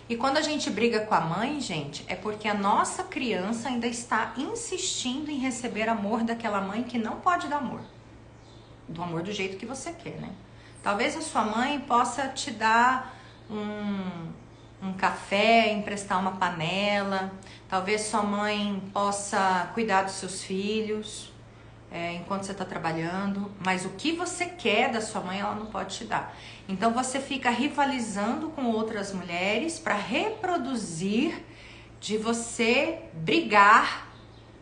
E quando a gente briga com a mãe, gente, é porque a nossa criança ainda está insistindo em receber amor daquela mãe que não pode dar amor. Do amor do jeito que você quer, né? Talvez a sua mãe possa te dar um café, emprestar uma panela. Talvez sua mãe possa cuidar dos seus filhos enquanto você está trabalhando. Mas o que você quer da sua mãe, ela não pode te dar. Então você fica rivalizando com outras mulheres para reproduzir de você brigar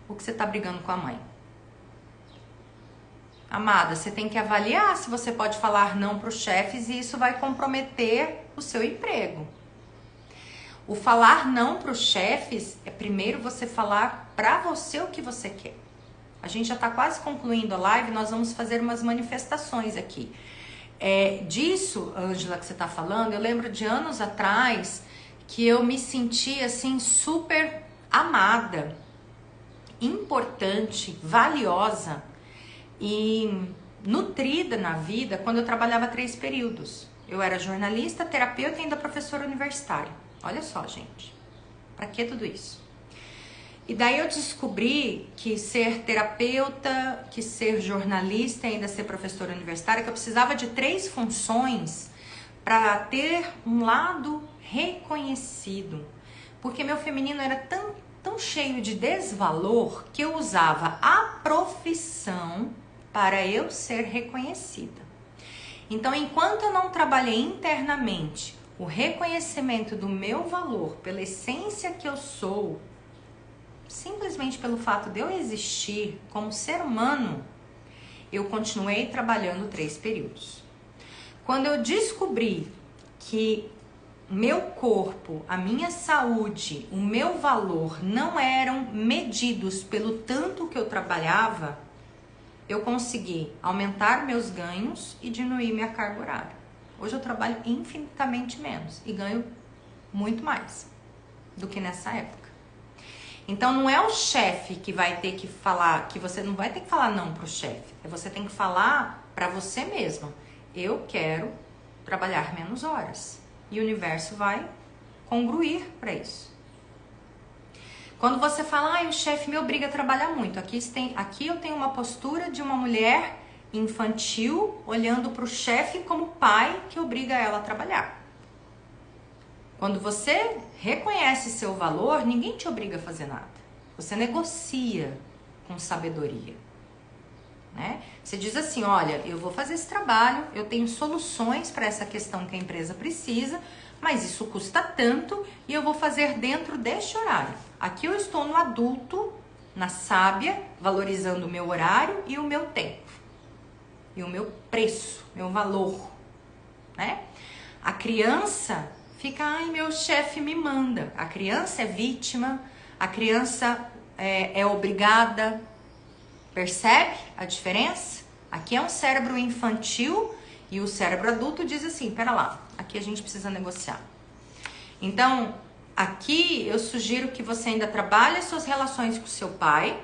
o que você está brigando com a mãe. Amada, você tem que avaliar se você pode falar não para os chefes e isso vai comprometer o seu emprego. O falar não para os chefes é primeiro você falar para você o que você quer. A gente já está quase concluindo a live, nós vamos fazer umas manifestações aqui. Disso, Ângela, que você está falando, eu lembro de anos atrás que eu me senti assim super amada, importante, valiosa e nutrida na vida quando eu trabalhava 3 períodos. Eu era jornalista, terapeuta e ainda professora universitária. Olha só, gente. Pra que tudo isso? E daí eu descobri que ser terapeuta, que ser jornalista e ainda ser professora universitária, que eu precisava de 3 funções para ter um lado reconhecido. Porque meu feminino era tão cheio de desvalor que eu usava a profissão para eu ser reconhecida. Então, enquanto eu não trabalhei internamente o reconhecimento do meu valor pela essência que eu sou, simplesmente pelo fato de eu existir como ser humano, eu continuei trabalhando 3 períodos. Quando eu descobri que meu corpo, a minha saúde, o meu valor não eram medidos pelo tanto que eu trabalhava, eu consegui aumentar meus ganhos e diminuir minha carga horária. Hoje eu trabalho infinitamente menos e ganho muito mais do que nessa época. Então não é o chefe que vai ter que falar, que você não vai ter que falar não pro chefe. Você tem que falar para você mesma. Eu quero trabalhar menos horas. E o universo vai congruir para isso. Quando você fala, o chefe me obriga a trabalhar muito. Aqui eu tenho uma postura de uma mulher infantil olhando para o chefe como pai que obriga ela a trabalhar. Quando você reconhece seu valor, ninguém te obriga a fazer nada. Você negocia com sabedoria. Né? Você diz assim, olha, eu vou fazer esse trabalho, eu tenho soluções para essa questão que a empresa precisa, mas isso custa tanto e eu vou fazer dentro deste horário. Aqui eu estou no adulto, na sábia, valorizando o meu horário e o meu tempo. E o meu preço, meu valor. Né? A criança fica, meu chefe me manda. A criança é vítima, a criança é obrigada. Percebe a diferença? Aqui é um cérebro infantil e o cérebro adulto diz assim, pera lá, aqui a gente precisa negociar. Então, aqui eu sugiro que você ainda trabalhe suas relações com seu pai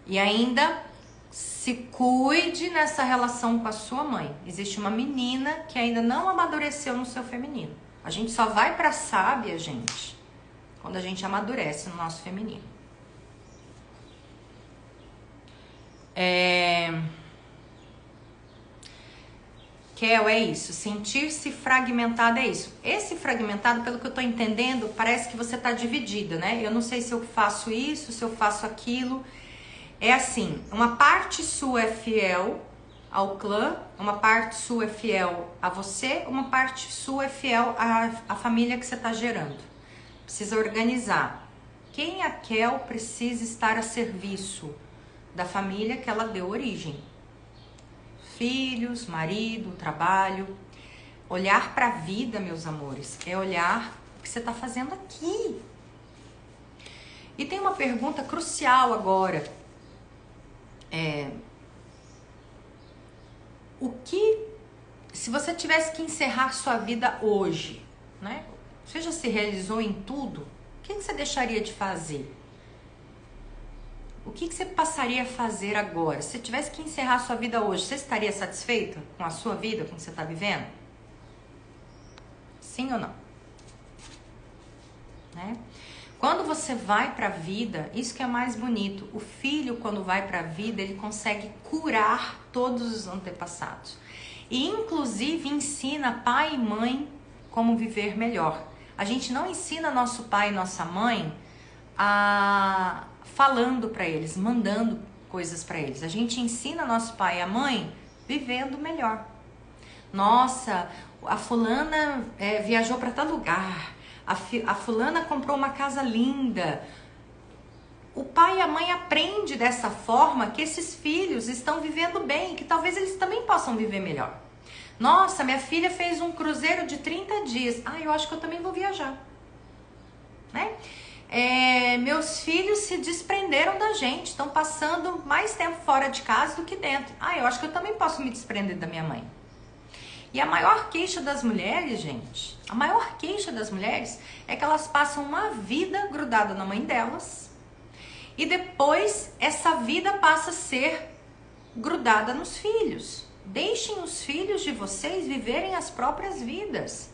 e ainda se cuide nessa relação com a sua mãe. Existe uma menina que ainda não amadureceu no seu feminino. A gente só vai pra sábia, gente, quando a gente amadurece no nosso feminino. Kel, é isso. Sentir-se fragmentada é isso. Esse fragmentado, pelo que eu tô entendendo, parece que você tá dividida, né? Eu não sei se eu faço isso, se eu faço aquilo. É assim, uma parte sua é fiel ao clã, uma parte sua é fiel a você, uma parte sua é fiel à família que você tá gerando. Precisa organizar. Quem a Kel precisa estar a serviço da família que ela deu origem? Filhos, marido, trabalho. Olhar para a vida, meus amores, é olhar o que você está fazendo aqui. E tem uma pergunta crucial agora. Se você tivesse que encerrar sua vida hoje, né? Você já se realizou em tudo? O que você deixaria de fazer? O que você passaria a fazer agora? Se você tivesse que encerrar sua vida hoje, você estaria satisfeita com a sua vida, com o que você está vivendo? Sim ou não? Né? Quando você vai para a vida, isso que é mais bonito. O filho, quando vai para a vida, ele consegue curar todos os antepassados. E, inclusive, ensina pai e mãe como viver melhor. A gente não ensina nosso pai e nossa mãe falando para eles, mandando coisas para eles. A gente ensina nosso pai e a mãe vivendo melhor. Nossa, a fulana viajou para tal lugar. A fulana comprou uma casa linda. O pai e a mãe aprendem dessa forma que esses filhos estão vivendo bem, que talvez eles também possam viver melhor. Nossa, minha filha fez um cruzeiro de 30 dias. Eu acho que eu também vou viajar. Né? Meus filhos se desprenderam da gente, estão passando mais tempo fora de casa do que dentro. Eu acho que eu também posso me desprender da minha mãe. E a maior queixa das mulheres, gente, a maior queixa das mulheres é que elas passam uma vida grudada na mãe delas e depois essa vida passa a ser grudada nos filhos. Deixem os filhos de vocês viverem as próprias vidas.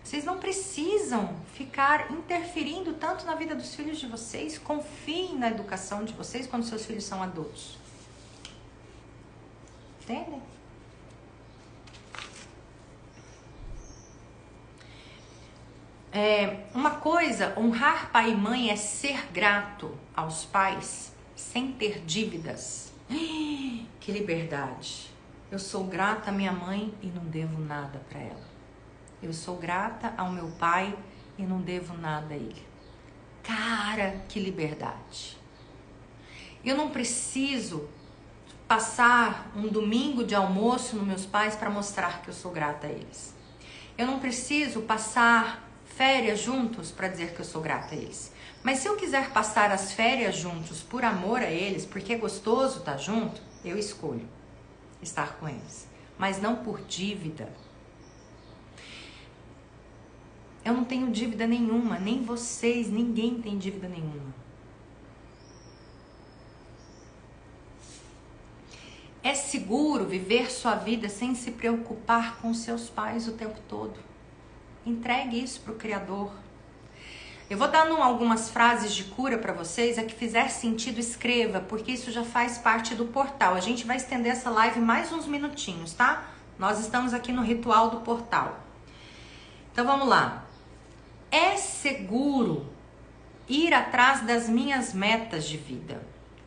Vocês não precisam ficar interferindo tanto na vida dos filhos de vocês. Confiem na educação de vocês quando seus filhos são adultos. Entendem? Uma coisa, honrar pai e mãe é ser grato aos pais sem ter dívidas. Que liberdade! Eu sou grata à minha mãe e não devo nada para ela. Eu sou grata ao meu pai e não devo nada a ele. Cara, que liberdade! Eu não preciso passar um domingo de almoço nos meus pais para mostrar que eu sou grata a eles. Eu não preciso passar férias juntos para dizer que eu sou grata a eles. Mas se eu quiser passar as férias juntos por amor a eles, porque é gostoso estar junto, eu escolho estar com eles. Mas não por dívida. Eu não tenho dívida nenhuma, nem vocês, ninguém tem dívida nenhuma. É seguro viver sua vida sem se preocupar com seus pais o tempo todo. Entregue isso para o Criador. Eu vou dando algumas frases de cura para vocês. A que fizer sentido, escreva, porque isso já faz parte do portal. A gente vai estender essa live mais uns minutinhos, tá? Nós estamos aqui no ritual do portal. Então vamos lá. É seguro ir atrás das minhas metas de vida.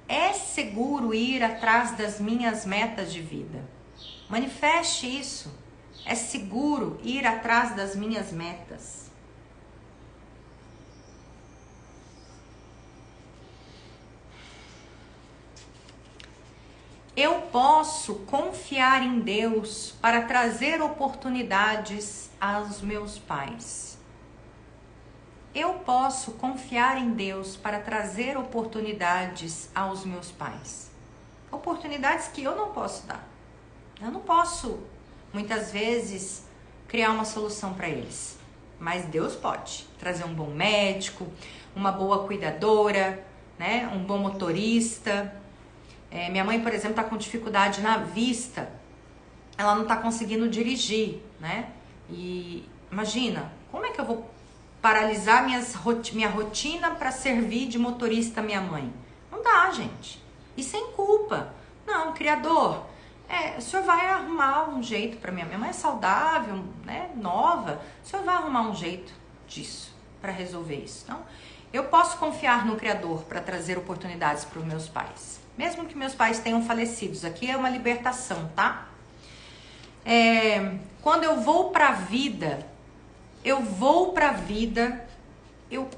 É seguro ir atrás das minhas metas de vida. Manifeste isso. É seguro ir atrás das minhas metas. Eu posso confiar em Deus para trazer oportunidades aos meus pais. Eu posso confiar em Deus para trazer oportunidades aos meus pais. Oportunidades que eu não posso dar. Eu não posso, muitas vezes, criar uma solução para eles. Mas Deus pode trazer um bom médico, uma boa cuidadora, né? Um bom motorista. Minha mãe, por exemplo, está com dificuldade na vista. Ela não está conseguindo dirigir, né? E imagina, como é que eu vou paralisar minha rotina para servir de motorista minha mãe? Não dá, gente. E sem culpa. Não, Criador, o senhor vai arrumar um jeito para minha mãe é saudável, né, nova. O senhor vai arrumar um jeito disso, para resolver isso. Então, eu posso confiar no Criador para trazer oportunidades para os meus pais. Mesmo que meus pais tenham falecido. Aqui é uma libertação, tá? Quando eu vou para a vida, eu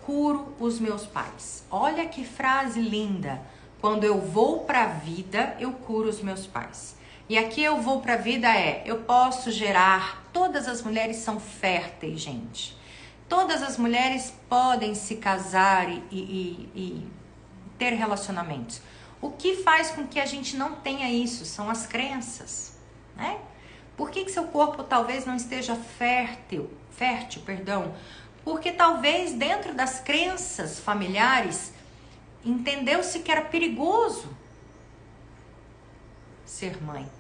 curo os meus pais. Olha que frase linda. Quando eu vou para a vida, eu curo os meus pais. E aqui eu vou para a vida eu posso gerar. Todas as mulheres são férteis, gente. Todas as mulheres podem se casar e ter relacionamentos. O que faz com que a gente não tenha isso são as crenças, né? Por que seu corpo talvez não esteja fértil, porque talvez dentro das crenças familiares entendeu-se que era perigoso ser mãe.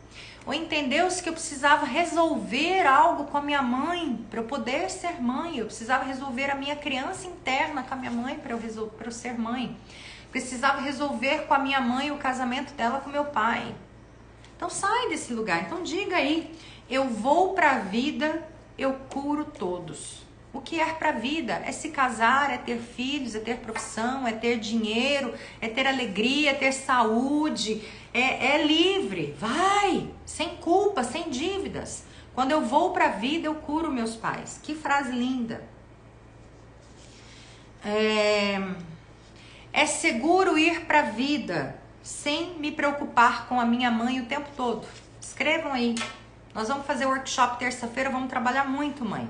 Ou entendeu-se que eu precisava resolver algo com a minha mãe para eu poder ser mãe. Eu precisava resolver a minha criança interna com a minha mãe para eu ser mãe. Precisava resolver com a minha mãe o casamento dela com meu pai. Então sai desse lugar. Então diga aí, eu vou para a vida, eu curo todos. o que é para a vida. É se casar, é ter filhos, é ter profissão, é ter dinheiro, é ter alegria, é ter saúde, é livre. Vai, sem culpa, sem dívidas. Quando eu vou para a vida, eu curo meus pais. Que frase linda. É seguro ir para a vida sem me preocupar com a minha mãe o tempo todo. Escrevam aí. Nós vamos fazer workshop terça-feira, vamos trabalhar muito, mãe.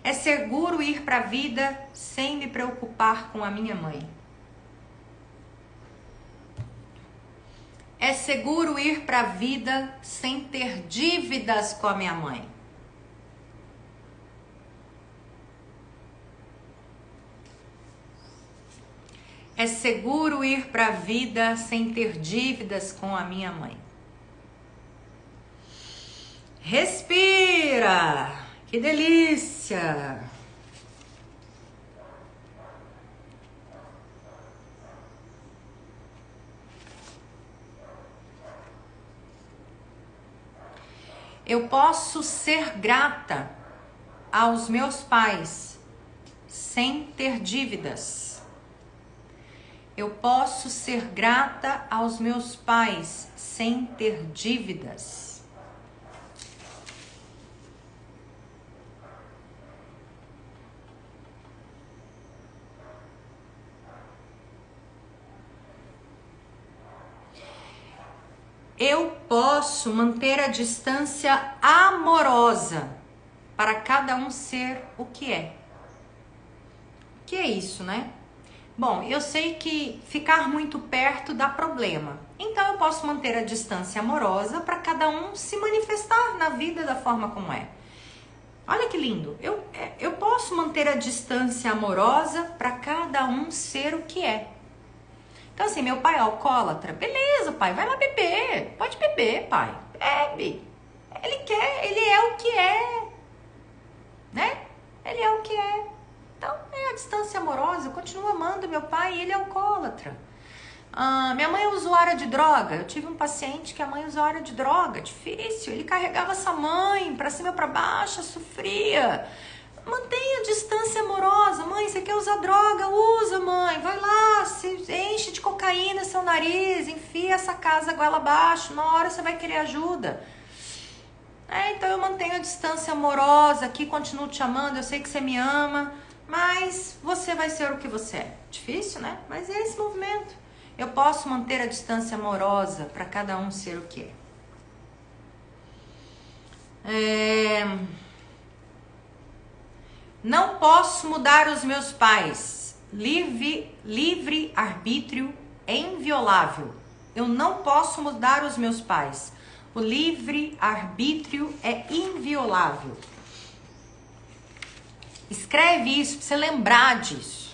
É seguro ir para a vida sem me preocupar com a minha mãe. É seguro ir para a vida sem ter dívidas com a minha mãe. É seguro ir para a vida sem ter dívidas com a minha mãe. Respira! Que delícia! Eu posso ser grata aos meus pais sem ter dívidas. Eu posso ser grata aos meus pais sem ter dívidas. Eu posso manter a distância amorosa para cada um ser o que é. O que é isso, né? Bom, eu sei que ficar muito perto dá problema. Então eu posso manter a distância amorosa para cada um se manifestar na vida da forma como é. Olha que lindo. Eu posso manter a distância amorosa para cada um ser o que é. Então assim, meu pai é alcoólatra. Beleza, pai, vai lá beber. Pode beber, pai. Bebe. Ele quer, ele é o que é. Né? Ele é o que é. Então, é a distância amorosa. Eu continuo amando meu pai e ele é alcoólatra. Minha mãe é usuária de droga. Eu tive um paciente que a mãe é usuária de droga. Difícil. Ele carregava essa mãe pra cima e pra baixo, sofria. Mantenha a distância amorosa. Mãe, você quer usar droga? Usa, mãe. Vai lá, se enche de cocaína seu nariz, enfia essa casa goela abaixo. Na hora você vai querer ajuda. Então eu mantenho a distância amorosa aqui, continuo te amando. Eu sei que você me ama, mas você vai ser o que você é. Difícil, né? Mas é esse movimento. Eu posso manter a distância amorosa para cada um ser o que é. Não posso mudar os meus pais. Livre arbítrio é inviolável. Eu não posso mudar os meus pais. O livre arbítrio é inviolável. Escreve isso para você lembrar disso.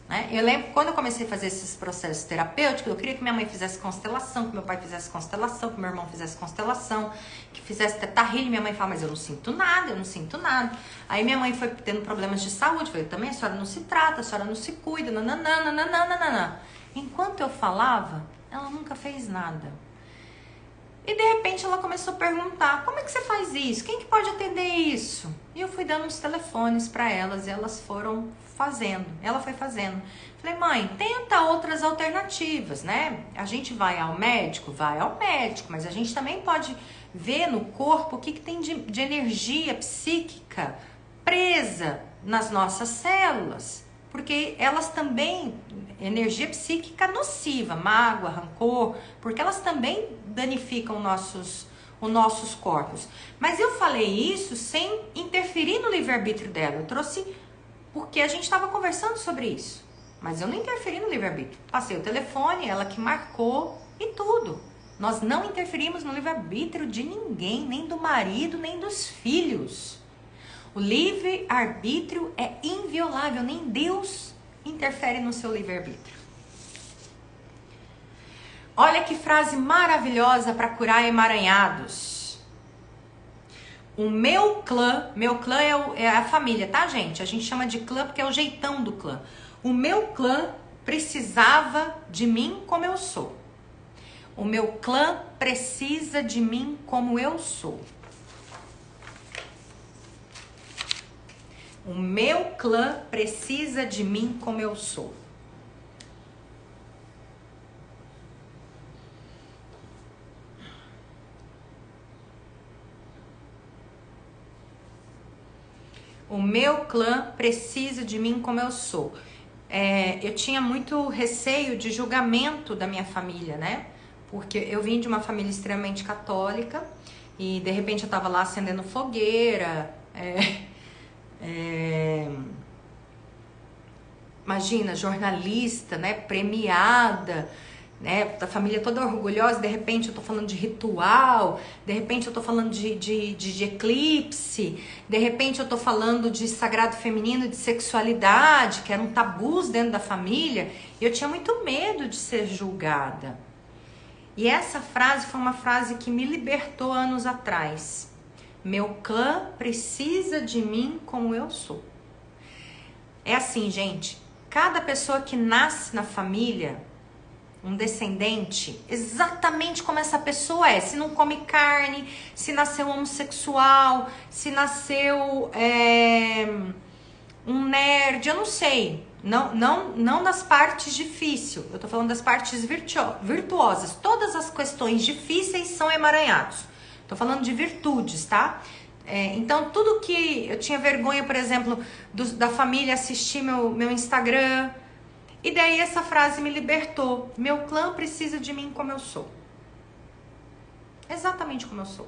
Né? Eu lembro quando eu comecei a fazer esses processos terapêuticos, eu queria que minha mãe fizesse constelação, que meu pai fizesse constelação, que meu irmão fizesse constelação, que fizesse teta healing. Minha mãe fala, mas eu não sinto nada, eu não sinto nada. Aí minha mãe foi tendo problemas de saúde, eu falei, também a senhora não se trata, a senhora não se cuida, nananana. Enquanto eu falava, ela nunca fez nada. E de repente ela começou a perguntar, como é que você faz isso? Quem que pode atender isso? E eu fui dando uns telefones para elas e elas foram fazendo. Ela foi fazendo. Falei, mãe, tenta outras alternativas, né? A gente vai ao médico, mas a gente também pode ver no corpo o que tem de energia psíquica presa nas nossas células. Porque elas também, energia psíquica nociva, mágoa, rancor, porque elas também danificam os nossos corpos. Mas eu falei isso sem interferir no livre-arbítrio dela. Eu trouxe porque a gente estava conversando sobre isso. Mas eu não interferi no livre-arbítrio. Passei o telefone, ela que marcou e tudo. Nós não interferimos no livre-arbítrio de ninguém, nem do marido, nem dos filhos. O livre-arbítrio é inviolável, nem Deus interfere no seu livre-arbítrio. Olha que frase maravilhosa para curar emaranhados. O meu clã é a família, tá, gente? A gente chama de clã porque é o jeitão do clã. O meu clã precisava de mim como eu sou. O meu clã precisa de mim como eu sou. O meu clã precisa de mim como eu sou. O meu clã precisa de mim como eu sou. Eu tinha muito receio de julgamento da minha família, né? Porque eu vim de uma família extremamente católica e de repente eu tava lá acendendo fogueira. Imagina, jornalista, né? Premiada, né? Da família toda orgulhosa, de repente eu tô falando de ritual, de repente eu tô falando de eclipse, de repente eu tô falando de sagrado feminino, de sexualidade, que eram tabus dentro da família, e eu tinha muito medo de ser julgada. E essa frase foi uma frase que me libertou anos atrás. Meu clã precisa de mim como eu sou. É assim, gente, cada pessoa que nasce na família, um descendente, exatamente como essa pessoa é. Se não come carne, se nasceu homossexual, se nasceu um nerd, eu não sei. Não das partes difíceis, eu tô falando das partes virtuosas. Todas as questões difíceis são emaranhados. Tô falando de virtudes, tá? Então, tudo que eu tinha vergonha, por exemplo, da família assistir meu Instagram. E daí essa frase me libertou. Meu clã precisa de mim como eu sou. Exatamente como eu sou.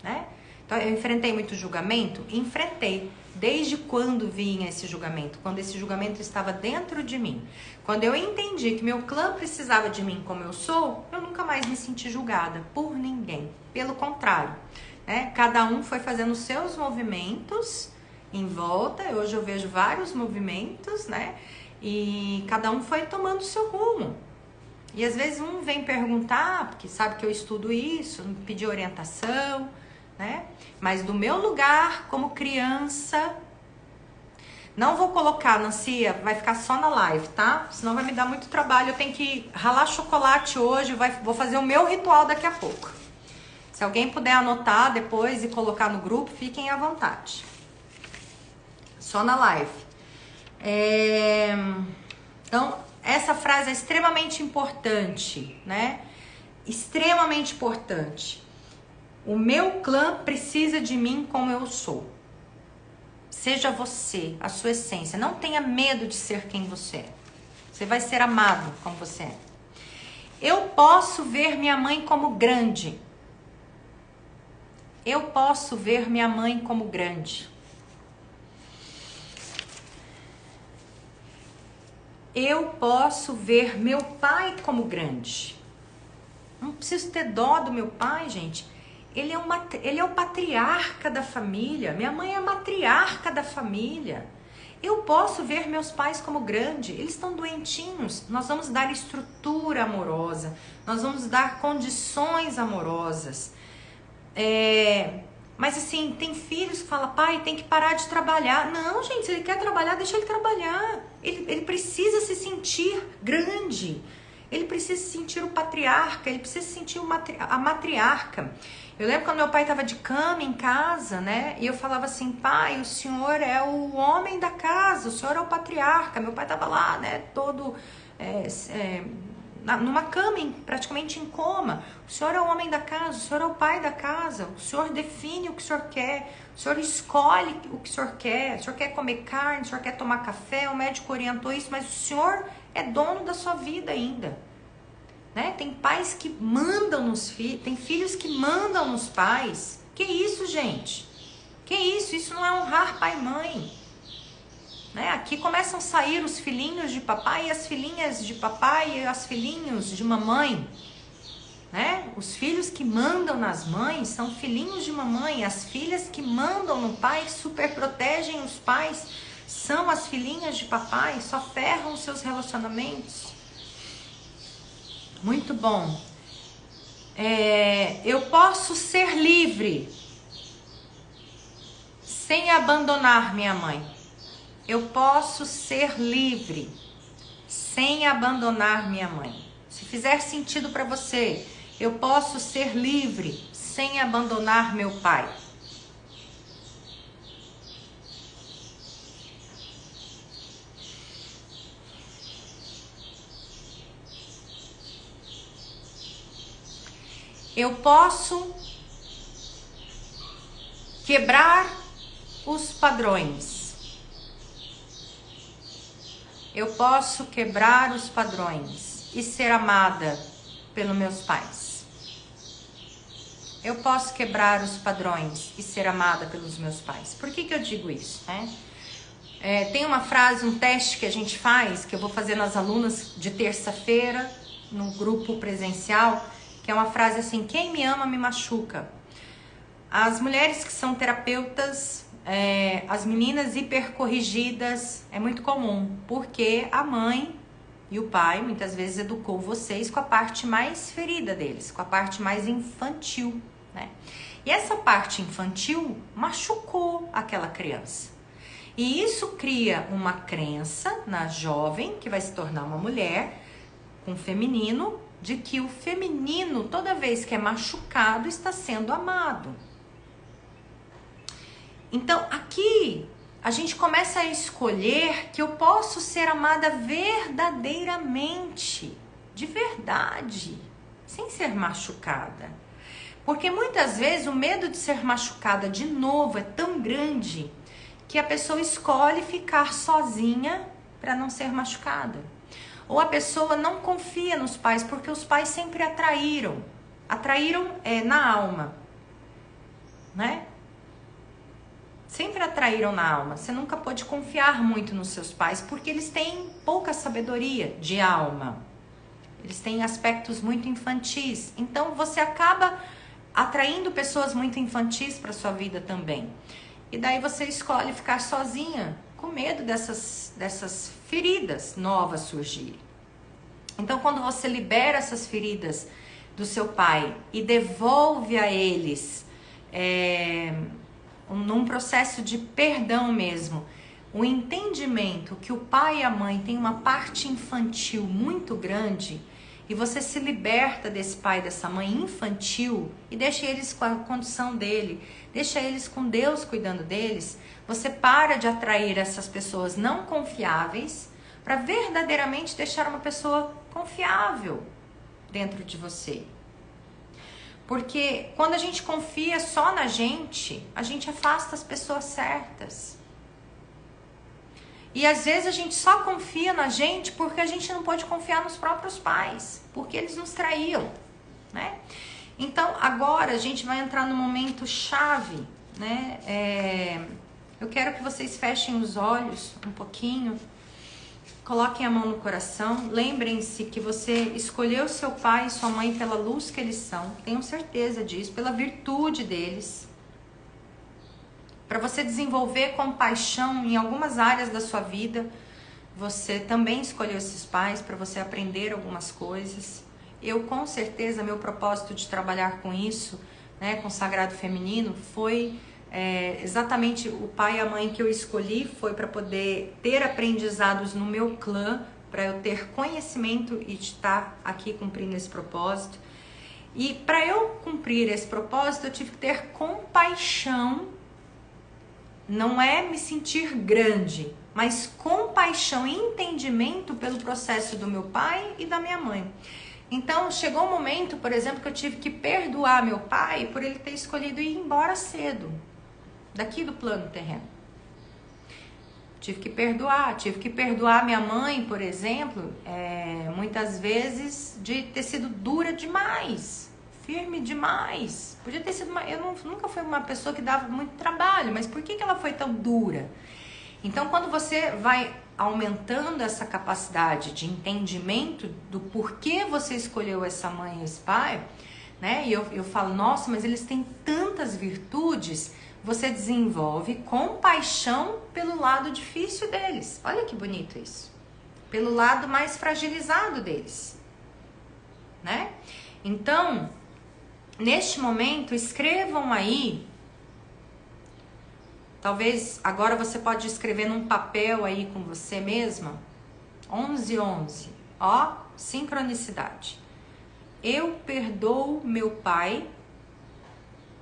Né? Então, eu enfrentei muito julgamento? Enfrentei. Desde quando vinha esse julgamento? Quando esse julgamento estava dentro de mim. Quando eu entendi que meu clã precisava de mim como eu sou, eu nunca mais me senti julgada por ninguém. Pelo contrário, né? Cada um foi fazendo os seus movimentos em volta. Hoje eu vejo vários movimentos, né? E cada um foi tomando o seu rumo. E às vezes um vem perguntar, porque sabe que eu estudo isso, me pedir orientação, né? Mas do meu lugar como criança, não vou colocar, Nancy, vai ficar só na live, tá? Senão vai me dar muito trabalho, eu tenho que ralar chocolate hoje, vou fazer o meu ritual daqui a pouco. Se alguém puder anotar depois e colocar no grupo, fiquem à vontade. Só na live. Então, essa frase é extremamente importante, né? Extremamente importante. O meu clã precisa de mim como eu sou. Seja você, a sua essência. Não tenha medo de ser quem você é. Você vai ser amado como você é. Eu posso ver minha mãe como grande. Eu posso ver minha mãe como grande. Eu posso ver meu pai como grande. Não preciso ter dó do meu pai, gente. Ele é o patriarca da família. Minha mãe é a matriarca da família. Eu posso ver meus pais como grande. Eles estão doentinhos. Nós vamos dar estrutura amorosa. Nós vamos dar condições amorosas. Mas assim, tem filhos que falam, pai, tem que parar de trabalhar. Não, gente, se ele quer trabalhar, deixa ele trabalhar. Ele precisa se sentir grande. Ele precisa se sentir o patriarca, ele precisa se sentir a matriarca. Eu lembro quando meu pai estava de cama em casa, né? E eu falava assim, pai, o senhor é o homem da casa, o senhor é o patriarca. Meu pai estava lá, né? Todo numa cama, praticamente em coma. O senhor é o homem da casa, o senhor é o pai da casa. O senhor define o que o senhor quer. O senhor escolhe o que o senhor quer. O senhor quer comer carne, o senhor quer tomar café. O médico orientou isso, mas o senhor é dono da sua vida ainda. Né? Tem pais que mandam nos filhos, tem filhos que mandam nos pais. Que isso, gente? Que isso? Isso não é honrar pai e mãe. Né? Aqui começam a sair os filhinhos de papai e as filhinhas de papai e as filhinhos de mamãe. Né? Os filhos que mandam nas mães são filhinhos de mamãe. As filhas que mandam no pai, superprotegem os pais, são as filhinhas de papai, só ferram os seus relacionamentos. Muito bom. Eu posso ser livre sem abandonar minha mãe. Eu posso ser livre sem abandonar minha mãe. Se fizer sentido para você, eu posso ser livre sem abandonar meu pai. Eu posso quebrar os padrões. Eu posso quebrar os padrões e ser amada pelos meus pais. Eu posso quebrar os padrões e ser amada pelos meus pais. Por que eu digo isso, né? Tem uma frase, um teste que a gente faz, que eu vou fazer nas alunas de terça-feira, no grupo presencial, que é uma frase assim: quem me ama me machuca. As mulheres que são terapeutas, as meninas hipercorrigidas, é muito comum, porque a mãe e o pai muitas vezes educou vocês com a parte mais ferida deles, com a parte mais infantil, né? E essa parte infantil machucou aquela criança. E isso cria uma crença na jovem, que vai se tornar uma mulher com feminino, de que o feminino, toda vez que é machucado, está sendo amado. Então, aqui, a gente começa a escolher que eu posso ser amada verdadeiramente, de verdade, sem ser machucada. Porque muitas vezes o medo de ser machucada de novo é tão grande que a pessoa escolhe ficar sozinha para não ser machucada. Ou a pessoa não confia nos pais, porque os pais sempre atraíram na alma, né? Sempre atraíram na alma. Você nunca pode confiar muito nos seus pais, porque eles têm pouca sabedoria de alma. Eles têm aspectos muito infantis. Então você acaba atraindo pessoas muito infantis para sua vida também. E daí você escolhe ficar sozinha, com medo dessas feridas novas surgirem. Então, quando você libera essas feridas do seu pai e devolve a eles, num processo de perdão mesmo, o entendimento que o pai e a mãe têm uma parte infantil muito grande, e você se liberta desse pai e dessa mãe infantil e deixa eles com a condição dele, deixa eles com Deus cuidando deles, você para de atrair essas pessoas não confiáveis para verdadeiramente deixar uma pessoa confiável dentro de você. Porque quando a gente confia só na gente, a gente afasta as pessoas certas. E às vezes a gente só confia na gente porque a gente não pode confiar nos próprios pais, porque eles nos traíam, né? Então agora a gente vai entrar no momento chave, né? Eu quero que vocês fechem os olhos um pouquinho, coloquem a mão no coração, lembrem-se que você escolheu seu pai e sua mãe pela luz que eles são, tenham certeza disso, pela virtude deles. Para você desenvolver compaixão em algumas áreas da sua vida, você também escolheu esses pais para você aprender algumas coisas. Eu, com certeza, meu propósito de trabalhar com isso, né, com o Sagrado Feminino, foi exatamente o pai e a mãe que eu escolhi, foi para poder ter aprendizados no meu clã, para eu ter conhecimento e estar aqui cumprindo esse propósito. E para eu cumprir esse propósito, eu tive que ter compaixão. Não é me sentir grande, mas compaixão e entendimento pelo processo do meu pai e da minha mãe. Então, chegou um momento, por exemplo, que eu tive que perdoar meu pai por ele ter escolhido ir embora cedo, daqui do plano terreno. Tive que perdoar minha mãe, por exemplo, muitas vezes de ter sido dura demais, firme demais. Podia ter sido nunca fui uma pessoa que dava muito trabalho, mas por que ela foi tão dura? Então, quando você vai aumentando essa capacidade de entendimento do porquê você escolheu essa mãe e esse pai, né? E eu falo, nossa, mas eles têm tantas virtudes, você desenvolve compaixão pelo lado difícil deles. Olha que bonito isso. Pelo lado mais fragilizado deles, né? Então, neste momento, escrevam aí. Talvez agora você pode escrever num papel aí com você mesma. 11:11. Ó, sincronicidade. Eu perdoo meu pai.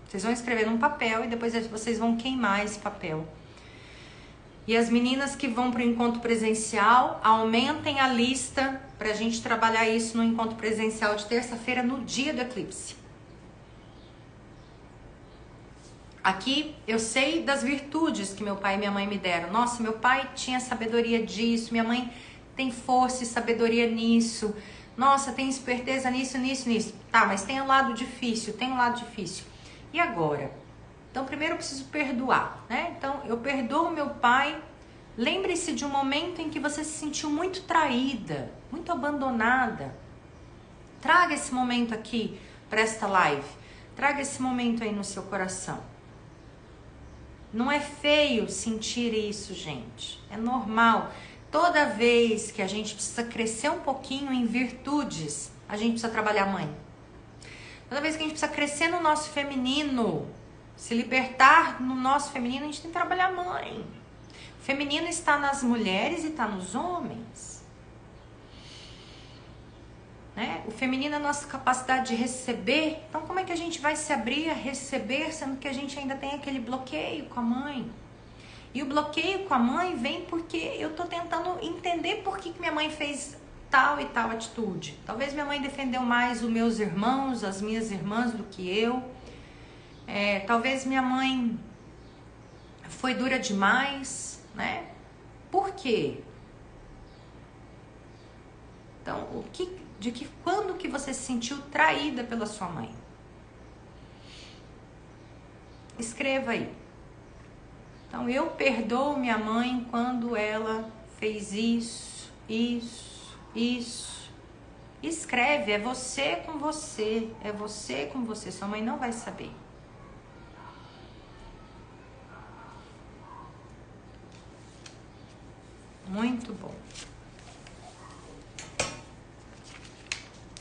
Vocês vão escrever num papel e depois vocês vão queimar esse papel. E as meninas que vão para o encontro presencial, aumentem a lista para a gente trabalhar isso no encontro presencial de terça-feira, no dia do eclipse. Aqui eu sei das virtudes que meu pai e minha mãe me deram. Nossa, meu pai tinha sabedoria disso, minha mãe tem força e sabedoria nisso. Nossa, tem esperteza nisso, nisso, nisso. Tá, mas tem um lado difícil, tem um lado difícil. E agora? Então, primeiro eu preciso perdoar, né? Então, eu perdoo meu pai. Lembre-se de um momento em que você se sentiu muito traída, muito abandonada. Traga esse momento aqui para esta live. Traga esse momento aí no seu coração. Não é feio sentir isso, gente. É normal. Toda vez que a gente precisa crescer um pouquinho em virtudes, a gente precisa trabalhar a mãe. Toda vez que a gente precisa crescer no nosso feminino, se libertar no nosso feminino, a gente tem que trabalhar a mãe. O feminino está nas mulheres e está nos homens. Né? O feminino é a nossa capacidade de receber. Então, como é que a gente vai se abrir a receber, sendo que a gente ainda tem aquele bloqueio com a mãe? E o bloqueio com a mãe vem porque eu tô tentando entender por que minha mãe fez tal e tal atitude. Talvez minha mãe defendeu mais os meus irmãos, as minhas irmãs do que eu. Talvez minha mãe foi dura demais, né? Por quê? Então, quando que você se sentiu traída pela sua mãe? Escreva aí. Então, eu perdoo minha mãe quando ela fez isso, isso, isso. Escreve, é você com você, é você com você. Sua mãe não vai saber. Muito bom.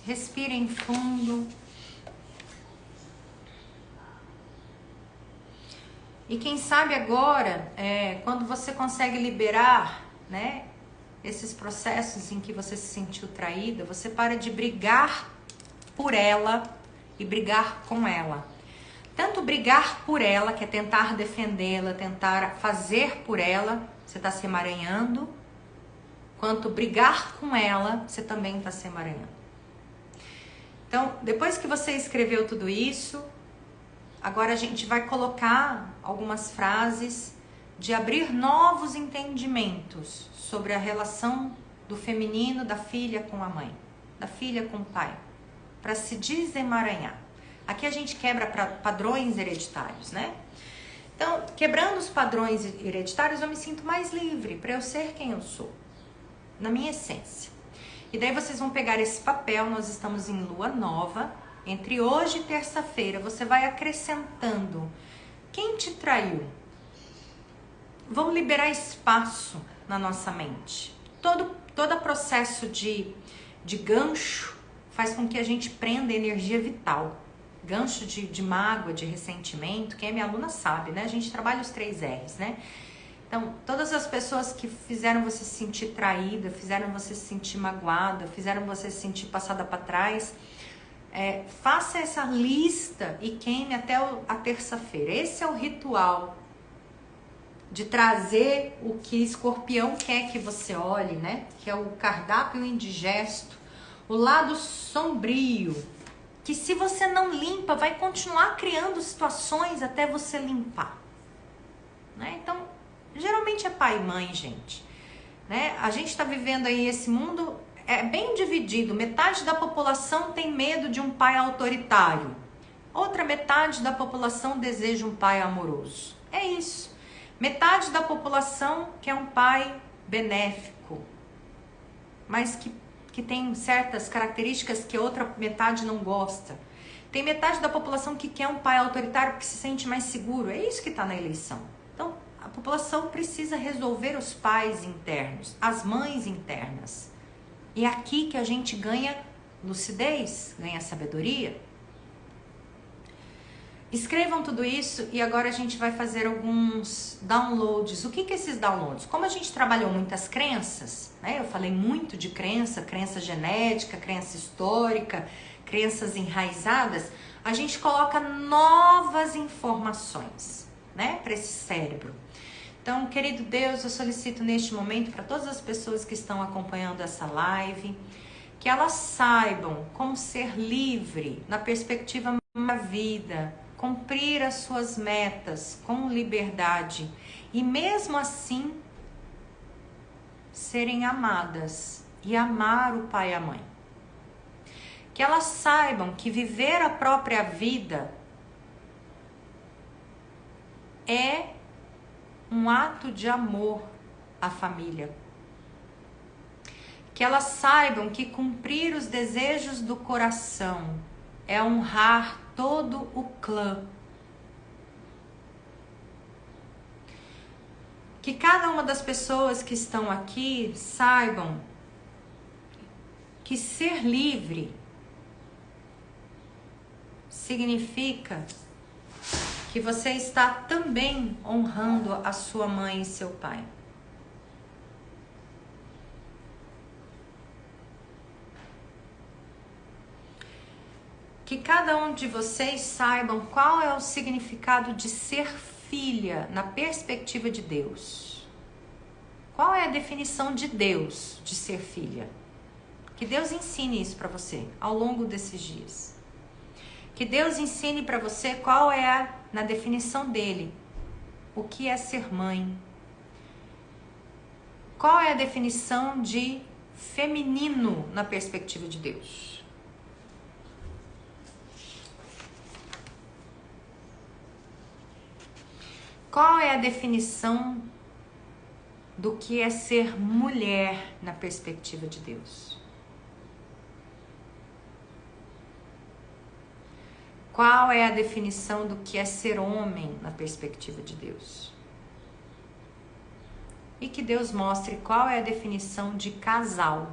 Respirem fundo. E quem sabe agora, quando você consegue liberar, né, esses processos em que você se sentiu traída, você para de brigar por ela e brigar com ela. Tanto brigar por ela, que é tentar defendê-la, tentar fazer por ela, você está se emaranhando, quanto brigar com ela, você também está se emaranhando. Então, depois que você escreveu tudo isso, agora a gente vai colocar algumas frases de abrir novos entendimentos sobre a relação do feminino, da filha com a mãe, da filha com o pai, para se desemaranhar. Aqui a gente quebra padrões hereditários, né? Então, quebrando os padrões hereditários, eu me sinto mais livre para eu ser quem eu sou, na minha essência. E daí vocês vão pegar esse papel, nós estamos em lua nova, entre hoje e terça-feira, você vai acrescentando quem te traiu. Vamos liberar espaço na nossa mente. Todo processo de gancho faz com que a gente prenda energia vital. Gancho de mágoa, de ressentimento, quem é minha aluna sabe, né? A gente trabalha os 3 R's, né? Então, todas as pessoas que fizeram você se sentir traída, fizeram você se sentir magoada, fizeram você se sentir passada para trás, faça essa lista e queime até a terça-feira. Esse é o ritual de trazer o que Escorpião quer que você olhe, né? Que é o cardápio indigesto, o lado sombrio, que se você não limpa, vai continuar criando situações até você limpar, né? Então, geralmente é pai e mãe, gente, né? A gente tá vivendo aí esse mundo bem dividido. Metade da população tem medo de um pai autoritário. Outra metade da população deseja um pai amoroso. É isso. Metade da população quer um pai benéfico, mas que tem certas características que a outra metade não gosta. Tem metade da população que quer um pai autoritário porque se sente mais seguro. É isso que está na eleição. Então, a população precisa resolver os pais internos, as mães internas. E é aqui que a gente ganha lucidez, ganha sabedoria. Escrevam tudo isso e agora a gente vai fazer alguns downloads. O que é esses downloads? Como a gente trabalhou muitas crenças, né? Eu falei muito de crença genética, crença histórica, crenças enraizadas. A gente coloca novas informações, né, para esse cérebro. Então, querido Deus, eu solicito neste momento para todas as pessoas que estão acompanhando essa live, que elas saibam como ser livre na perspectiva da vida, cumprir as suas metas com liberdade e mesmo assim serem amadas e amar o pai e a mãe. Que elas saibam que viver a própria vida é um ato de amor à família. Que elas saibam que cumprir os desejos do coração é honrar todo o clã. Que cada uma das pessoas que estão aqui saibam que ser livre significa que você está também honrando a sua mãe e seu pai. Que cada um de vocês saibam qual é o significado de ser filha na perspectiva de Deus. Qual é a definição de Deus de ser filha? Que Deus ensine isso para você ao longo desses dias. Que Deus ensine para você qual é, na definição dele, o que é ser mãe. Qual é a definição de feminino na perspectiva de Deus? Qual é a definição do que é ser mulher na perspectiva de Deus? Qual é a definição do que é ser homem na perspectiva de Deus? E que Deus mostre qual é a definição de casal.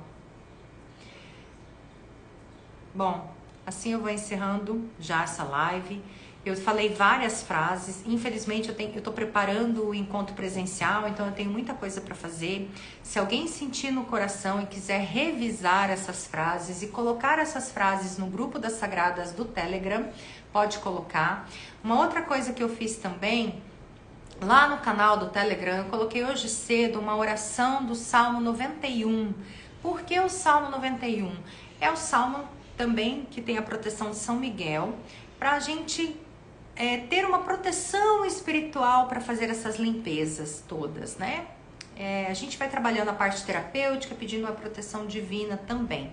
Bom, assim eu vou encerrando já essa live. Eu falei várias frases, infelizmente eu tô preparando o encontro presencial, então eu tenho muita coisa para fazer. Se alguém sentir no coração e quiser revisar essas frases e colocar essas frases no grupo das Sagradas do Telegram, pode colocar. Uma outra coisa que eu fiz também, lá no canal do Telegram, eu coloquei hoje cedo uma oração do Salmo 91. Por que o Salmo 91? É o Salmo também que tem a proteção de São Miguel, para a gente ter uma proteção espiritual para fazer essas limpezas todas, né? A gente vai trabalhando a parte terapêutica, pedindo uma proteção divina também.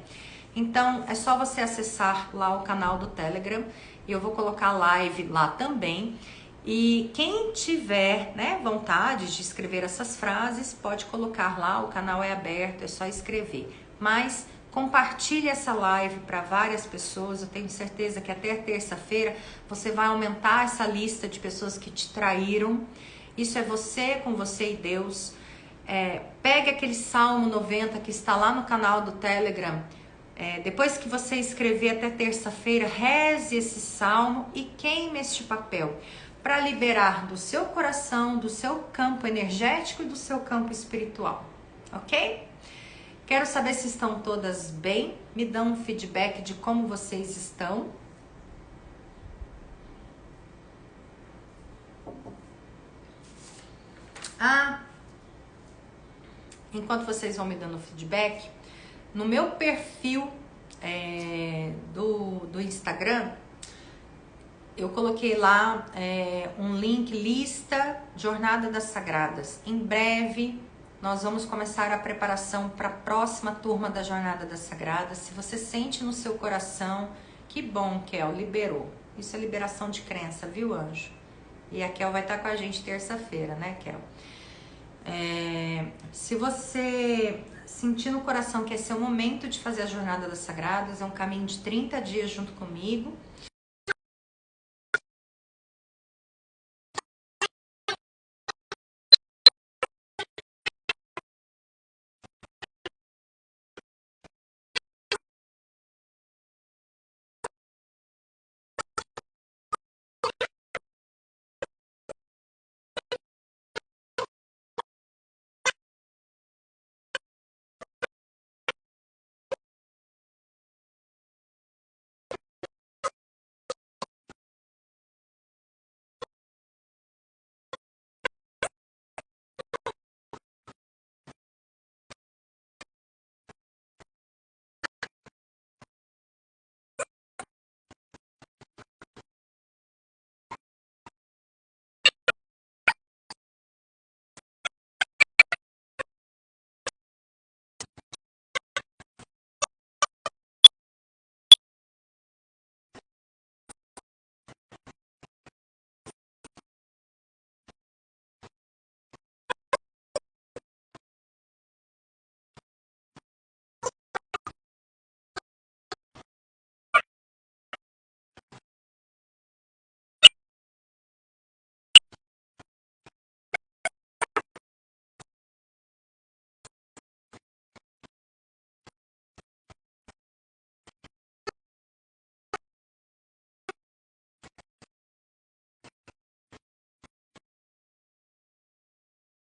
Então, é só você acessar lá o canal do Telegram, e eu vou colocar a live lá também. E quem tiver, né, vontade de escrever essas frases, pode colocar lá, o canal é aberto, é só escrever. Mas compartilhe essa live para várias pessoas. Eu tenho certeza que até terça-feira você vai aumentar essa lista de pessoas que te traíram. Isso é você com você e Deus. Pegue aquele Salmo 90 que está lá no canal do Telegram. Depois que você escrever até terça-feira, reze esse salmo e queime este papel para liberar do seu coração, do seu campo energético e do seu campo espiritual. Ok? Quero saber se estão todas bem. Me dão um feedback de como vocês estão. Enquanto vocês vão me dando feedback, no meu perfil do Instagram, eu coloquei lá um link, lista Jornada das Sagradas. Em breve nós vamos começar a preparação para a próxima turma da Jornada das Sagradas. Se você sente no seu coração, que bom, Kel, liberou. Isso é liberação de crença, viu, anjo? E a Kel vai estar com a gente terça-feira, né, Kel? Se você sentir no coração que esse é o momento de fazer a Jornada das Sagradas, é um caminho de 30 dias junto comigo.